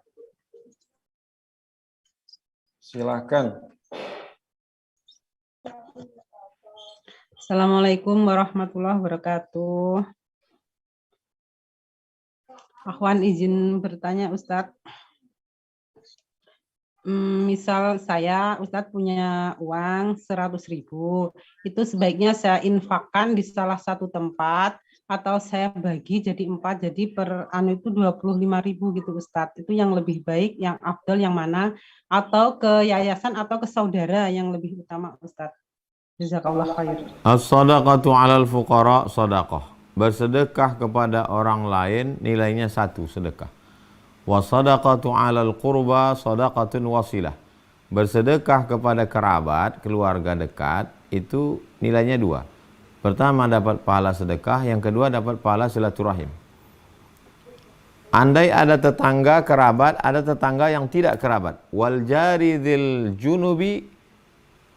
Speaker 1: Silakan.
Speaker 7: Assalamualaikum warahmatullahi wabarakatuh. Akhwan izin bertanya Ustadz. Misal saya, Ustadz punya uang 100.000, itu sebaiknya saya infakkan di salah satu tempat atau saya bagi jadi 4, jadi per anu itu 25.000 gitu Ustadz. Itu yang lebih baik, yang afdal yang mana? Atau ke yayasan atau ke saudara yang lebih utama Ustadz? Jazakallah khair.
Speaker 2: As-sadaqatu 'alal fuqara sadaqah. Bersedekah kepada orang lain nilainya 1 sedekah. Wa sadaqatu 'alal qurba sadaqatun wasilah. Bersedekah kepada kerabat, keluarga dekat, itu nilainya 2. Pertama dapat pahala sedekah, yang kedua dapat pahala silaturahim. Andai ada tetangga kerabat, ada tetangga yang tidak kerabat. Wal jari dzil junubi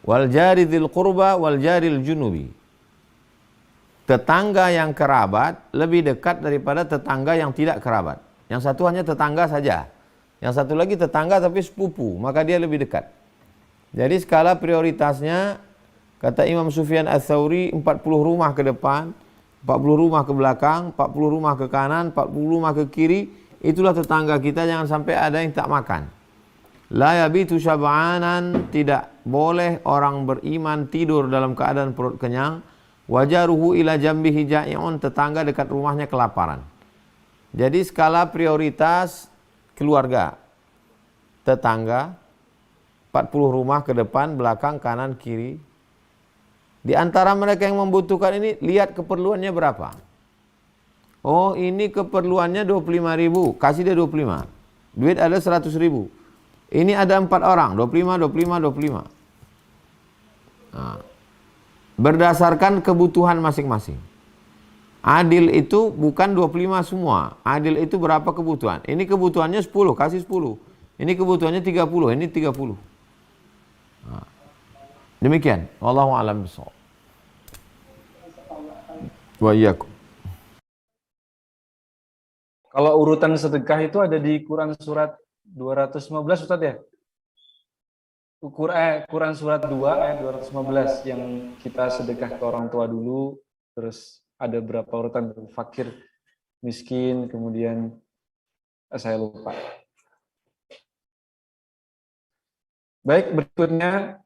Speaker 2: wal jari dzil qurba wal jaril junubi. tetangga yang kerabat lebih dekat daripada tetangga yang tidak kerabat. Yang satu hanya tetangga saja, yang satu lagi tetangga tapi sepupu, maka dia lebih dekat. Jadi skala prioritasnya, kata Imam Sufyan Ats-Tsauri, 40 rumah ke depan, 40 rumah ke belakang, 40 rumah ke kanan, 40 rumah ke kiri. Itulah tetangga kita, jangan sampai ada yang tak makan. La yabitu syab'anan, tidak boleh orang beriman tidur dalam keadaan perut kenyang. Wajaruhu ila jambihi ja'i'un, tetangga dekat rumahnya kelaparan. Jadi skala prioritas keluarga, tetangga, 40 rumah ke depan, belakang, kanan, kiri. Di antara mereka yang membutuhkan ini, lihat keperluannya berapa. Oh, ini keperluannya 25.000, kasih dia 25. Duit ada 100.000. Ini ada 4 orang, 25, 25, 25. Nah, berdasarkan kebutuhan masing-masing. Adil itu bukan 25 semua. Adil itu berapa kebutuhan. Ini kebutuhannya 10, kasih 10. Ini kebutuhannya 30, ini 30. Nah, demikian. Wallahu a'lam bishawab. Wa iyyakum.
Speaker 1: Kalau urutan sedekah itu ada di Quran surat 215 Ustaz ya? Quran surat 2 ayat 215 yang kita sedekah ke orang tua dulu, terus ada berapa urutan, fakir, miskin, kemudian saya lupa. Baik, berikutnya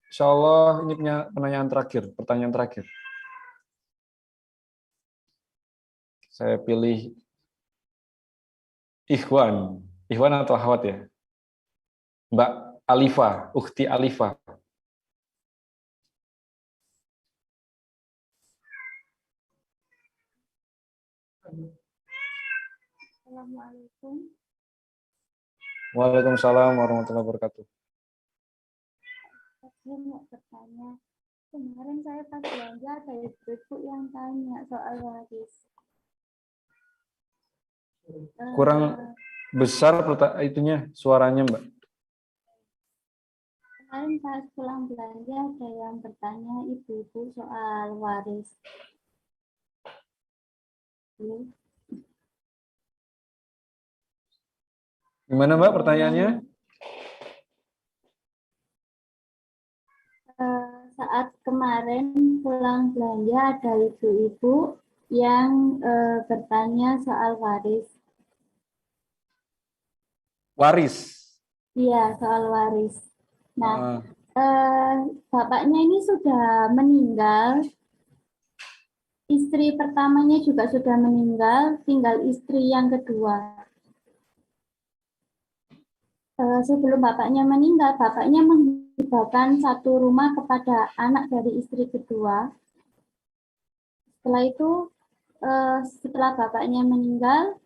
Speaker 1: insyaallah ini pertanyaan terakhir. Saya pilih Ikhwan atau Akhwat ya? Mbak Alifa, Ukhti Alifa.
Speaker 8: Assalamualaikum.
Speaker 1: Waalaikumsalam warahmatullahi wabarakatuh.
Speaker 8: Saya mau bertanya, kemarin saya pas belanja ada ibu yang tanya soal waris.
Speaker 1: Kurang besar itunya suaranya, Mbak.
Speaker 8: Kemarin pas pulang belanja ada yang bertanya ibu-ibu soal waris.
Speaker 1: Gimana Mbak pertanyaannya?
Speaker 8: Saat kemarin pulang belanja ada ibu-ibu yang bertanya soal waris.
Speaker 1: Waris?
Speaker 8: Iya, soal waris. Nah, bapaknya ini sudah meninggal, istri pertamanya juga sudah meninggal, tinggal istri yang kedua. Sebelum bapaknya meninggal, bapaknya menghibahkan satu rumah kepada anak dari istri kedua. Setelah itu, setelah bapaknya meninggal,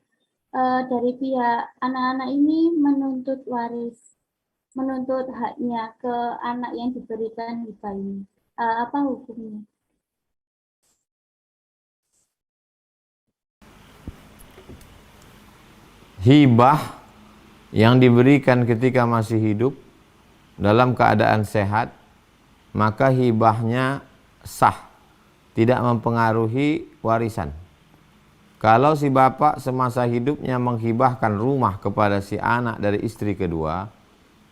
Speaker 8: dari pihak anak-anak ini menuntut waris, menuntut haknya ke anak yang diberikan hibah ini. Apa hukumnya?
Speaker 2: Hibah yang diberikan ketika masih hidup dalam keadaan sehat, maka hibahnya sah, tidak mempengaruhi warisan. Kalau si bapak semasa hidupnya menghibahkan rumah kepada si anak dari istri kedua,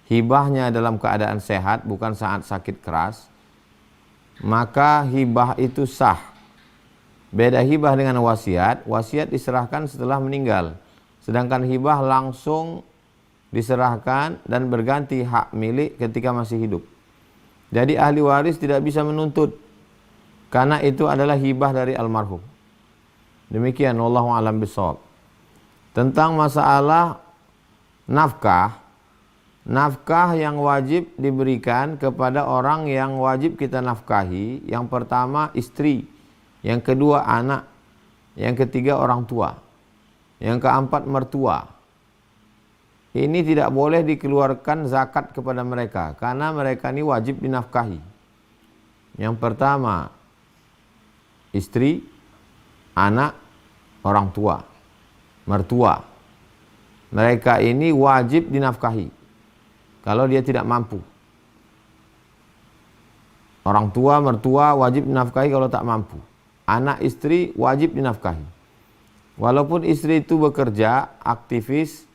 Speaker 2: hibahnya dalam keadaan sehat, bukan saat sakit keras, maka hibah itu sah. Beda hibah dengan wasiat, wasiat diserahkan setelah meninggal. Sedangkan hibah langsung diserahkan dan berganti hak milik ketika masih hidup. Jadi ahli waris tidak bisa menuntut, karena itu adalah hibah dari almarhum. Demikian, wallahu a'lam bishawab. Tentang masalah nafkah, nafkah yang wajib diberikan kepada orang yang wajib kita nafkahi, yang pertama istri, yang kedua anak, yang ketiga orang tua, yang keempat mertua. Ini tidak boleh dikeluarkan zakat kepada mereka, karena mereka ini wajib dinafkahi. Yang pertama istri, anak, orang tua, mertua. Mereka ini wajib dinafkahi kalau dia tidak mampu. Orang tua, mertua wajib dinafkahi kalau tak mampu. anak istri wajib dinafkahi. Walaupun istri itu bekerja, aktivis,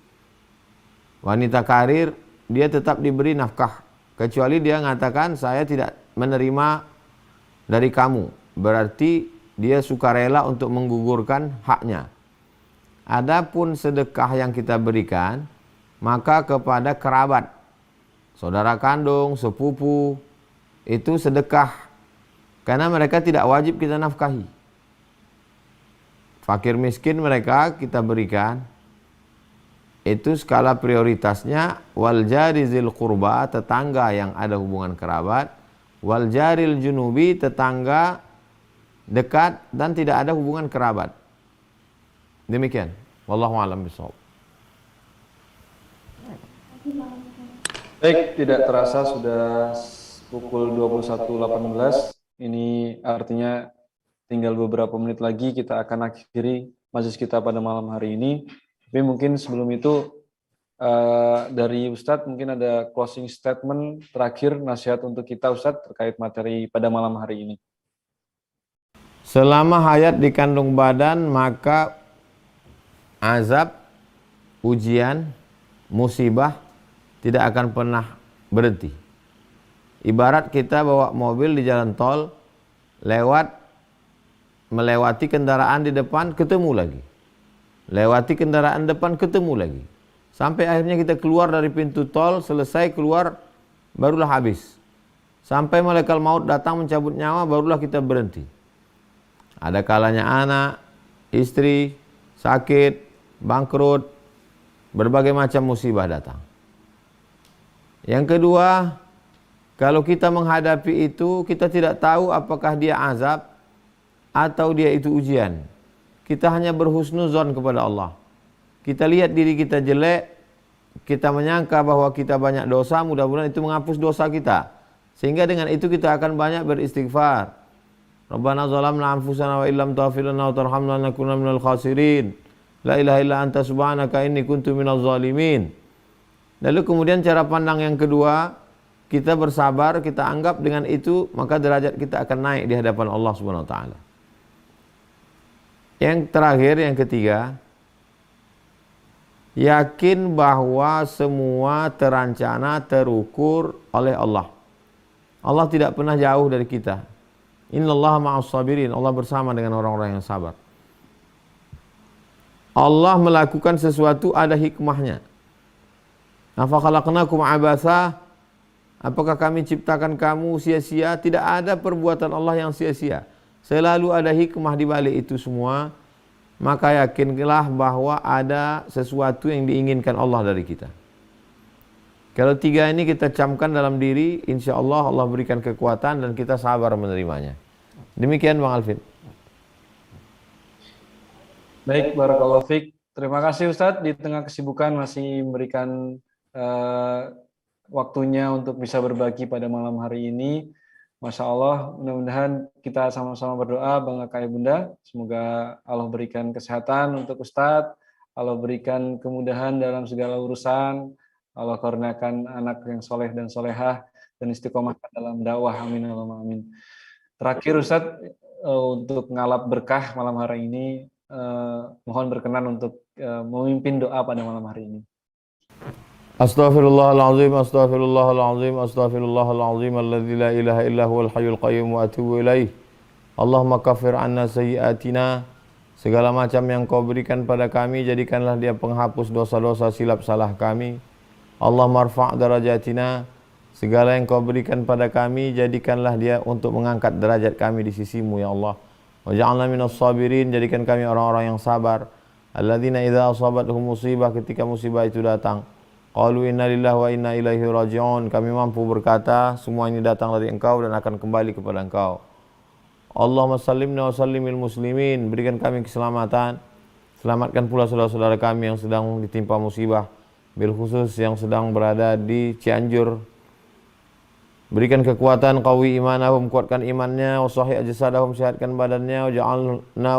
Speaker 2: wanita karir, dia tetap diberi nafkah. Kecuali dia mengatakan saya tidak menerima dari kamu. Berarti dia sukarela untuk menggugurkan haknya. Adapun sedekah yang kita berikan, maka kepada kerabat, saudara kandung, sepupu, itu sedekah. Karena mereka tidak wajib kita nafkahi. Fakir miskin mereka kita berikan. Itu skala prioritasnya wal jari zil qurba, tetangga yang ada hubungan kerabat, wal jaril junubi, tetangga dekat dan tidak ada hubungan kerabat. Demikian. Wallahu a'lam bishawab.
Speaker 1: Baik, tidak terasa sudah pukul 21.18. Ini artinya tinggal beberapa menit lagi kita akan akhiri majelis kita pada malam hari ini. Tapi mungkin sebelum itu dari Ustadz mungkin ada closing statement terakhir, nasihat untuk kita Ustadz terkait materi pada malam hari ini.
Speaker 2: Selama hayat di kandung badan, maka azab, ujian, musibah tidak akan pernah berhenti. Ibarat kita bawa mobil di jalan tol, melewati kendaraan di depan, ketemu lagi. Lewati kendaraan depan, ketemu lagi. Sampai akhirnya kita keluar dari pintu tol, selesai keluar, barulah habis. Sampai malaikat maut datang mencabut nyawa, barulah kita berhenti. Ada kalanya anak, istri, sakit, bangkrut, berbagai macam musibah datang. Yang kedua, kalau kita menghadapi itu, kita tidak tahu apakah dia azab atau dia itu ujian. Kita hanya berhusnuzon kepada Allah. Kita lihat diri kita jelek, kita menyangka bahwa kita banyak dosa, mudah-mudahan itu menghapus dosa kita. Sehingga dengan itu kita akan banyak beristighfar. Rabbana zalamna anfusana wa illam taghfir lana wa tarhamna lanakunanna minal khasirin. La ilaha illa anta subhanaka inni kuntu minaz zalimin. Lalu kemudian cara pandang yang kedua, kita bersabar, kita anggap dengan itu maka derajat kita akan naik di hadapan Allah Subhanahu wa taala. Yang terakhir, yang ketiga, yakin bahwa semua terancana, terukur oleh Allah. Allah tidak pernah jauh dari kita. Innallaha ma'as sabirin, Allah bersama dengan orang-orang yang sabar. Allah melakukan sesuatu ada hikmahnya. Afa khalaqnakum abasa, apakah kami ciptakan kamu sia-sia? Tidak ada perbuatan Allah yang sia-sia. Selalu ada hikmah di balik itu semua. Maka yakinlah bahwa ada sesuatu yang diinginkan Allah dari kita. Kalau tiga ini kita camkan dalam diri, insya Allah Allah berikan kekuatan dan kita sabar menerimanya. Demikian Bang Alvin.
Speaker 1: Baik, barakallahu fiik. Terima kasih Ustadz, di tengah kesibukan masih memberikan waktunya untuk bisa berbagi pada malam hari ini. Masya Allah, mudah-mudahan kita sama-sama berdoa bangga kaya bunda. Semoga Allah berikan kesehatan untuk Ustadz, Allah berikan kemudahan dalam segala urusan, Allah karuniakan anak yang soleh dan solehah dan istiqomah dalam dakwah. Amin. Amin. Terakhir Ustadz, untuk ngalap berkah malam hari ini, mohon berkenan untuk memimpin doa pada malam hari ini.
Speaker 2: Astaghfirullahaladzim, astaghfirullahaladzim, astaghfirullahaladzim, alladzi la ilaha illa huwal hayyul qayyum wa atubu ilaih. Allahumma kaffir anna sayyiatina, segala macam yang kau berikan pada kami, jadikanlah dia penghapus dosa-dosa silap salah kami. Allahumma rfa' darajatina, segala yang kau berikan pada kami, jadikanlah dia untuk mengangkat derajat kami di sisimu ya Allah. Wa ja'alna minas sabirin, jadikan kami orang-orang yang sabar. Alladzina idza asabatuhum musibah, ketika musibah itu datang, qalu inna lillahi wa inna ilaihi raji'un, kami mampu berkata semua ini datang dari Engkau dan akan kembali kepada Engkau. Allahumma sallimna wa sallimil muslimin, berikan kami keselamatan, selamatkan pula saudara-saudara kami yang sedang ditimpa musibah, bil khusus yang sedang berada di Cianjur. Berikan kekuatan, qawi imanahum, kuatkan imannya, wa sahih ajsadahum, sehatkan badannya, wa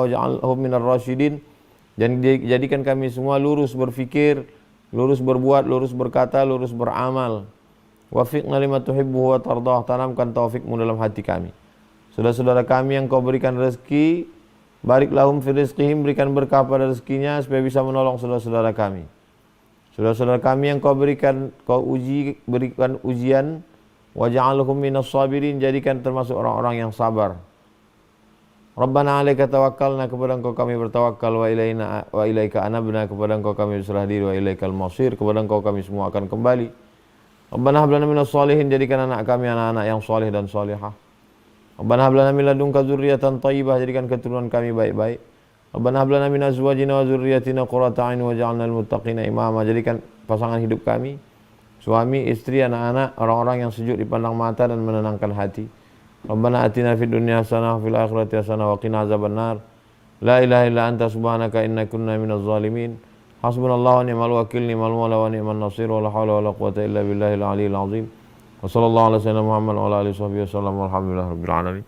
Speaker 2: ja'alhum minar rasyidin, dan jadikan kami semua lurus berfikir, lurus berbuat, lurus berkata, lurus beramal. Wafiqna lima tuhibbuhu wa tardah, tanamkan taufikmu dalam hati kami. Saudara-saudara kami yang kau berikan rezeki, barik lahum fi rizqihim, berikan berkah pada rezekinya supaya bisa menolong saudara-saudara kami. Saudara-saudara kami yang kau berikan, berikan ujian, waj'alhum minas sabirin, jadikan termasuk orang-orang yang sabar. Rabbana 'alaika tawakkalna, kepada Engkau kami bertawakal, wa ilaika anabna, kepada Engkau kami berserah diri, wa ilaikal masir, kepada Engkau kami semua akan kembali. Rabbana hab lana minas sholihin, jadikan anak kami anak-anak yang saleh dan salihah. Rabbana hab lana min ladunka dzurriyyatan thayyibah, jadikan keturunan kami baik-baik. Rabbana hab lana min azwajina wa dzurriyyatina qurrata a'yun waj'alna lil muttaqina imama, jadikan pasangan hidup kami, suami, istri, anak-anak, orang-orang yang sejuk dipandang mata dan menenangkan hati. Rabbana atina fid dunya hasanah wa fil akhirati hasanah wa qina azabannar. La ilaha illa anta subhanaka inna kunna minaz zalimin. Hasbunallahu wa ni'mal wakil, ni'mal mawla wa ni'man nasir, wa la haula wa la quwwata illa billahil aliyyil azim. Wa sallallahu ala sayyidina Muhammad wa ala alihi washabbihi wasallam, walhamdulillahirabbil alamin.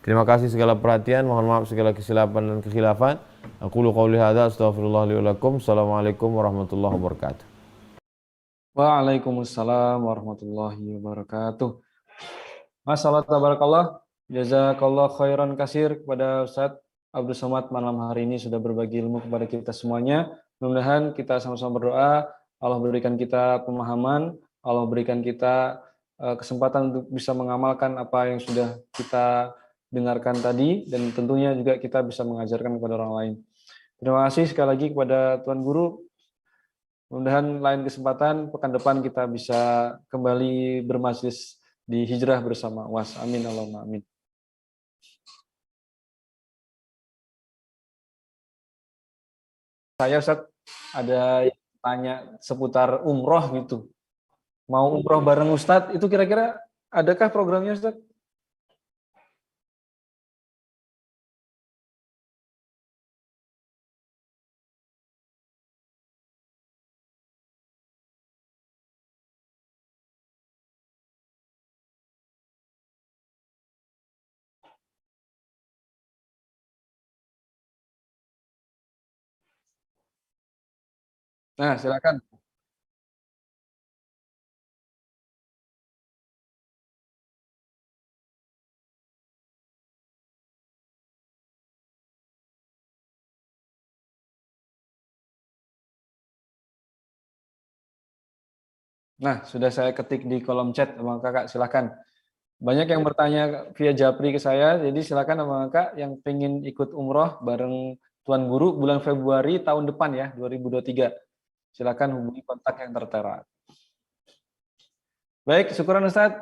Speaker 2: Terima kasih segala perhatian, mohon maaf segala kesilapan dan kekhilafan. Aqulu qawli hadza, astaghfirullah li wa lakum. Assalamualaikum warahmatullahi wabarakatuh.
Speaker 1: Waalaikumsalam warahmatullahi wabarakatuh. Masyaallah tabarakallah, jazakallah khairan kasir kepada Ustadz Abdul Somad malam hari ini sudah berbagi ilmu kepada kita semuanya. Mudah-mudahan kita sama-sama berdoa, Allah berikan kita pemahaman, Allah berikan kita kesempatan untuk bisa mengamalkan apa yang sudah kita dengarkan tadi, dan tentunya juga kita bisa mengajarkan kepada orang lain. Terima kasih sekali lagi kepada Tuan Guru. Mudah-mudahan lain kesempatan pekan depan kita bisa kembali bermajlis di hijrah bersama UAS. Amin Allahumma amin. Saya Ustaz ada yang tanya seputar umroh gitu. Mau umroh bareng Ustadz, itu kira-kira adakah programnya Ustadz? Nah, silakan. Nah, sudah saya ketik di kolom chat, Abang Kakak, silakan. Banyak yang bertanya via Japri ke saya, jadi silakan Abang Kakak yang pengen ikut umroh bareng Tuan Guru bulan Februari tahun depan ya, 2023. Silakan hubungi kontak yang tertera. Baik, syukuran Ustaz.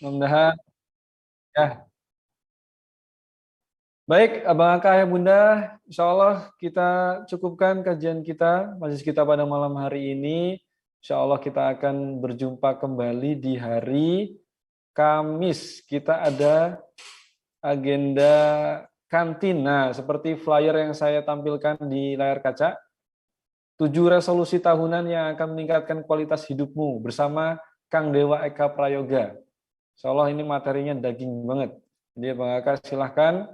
Speaker 1: Mudah-mudahan ya. Baik, Abang Kakak ya Bunda, insya Allah kita cukupkan kajian kita, majelis kita pada malam hari ini. Insya Allah kita akan berjumpa kembali di hari Kamis. Kita ada agenda kantin. Nah, seperti flyer yang saya tampilkan di layar kaca, 7 resolusi tahunan yang akan meningkatkan kualitas hidupmu bersama Kang Dewa Eka Prayoga. Insya Allah ini materinya daging banget. Jadi Abang Kakak silahkan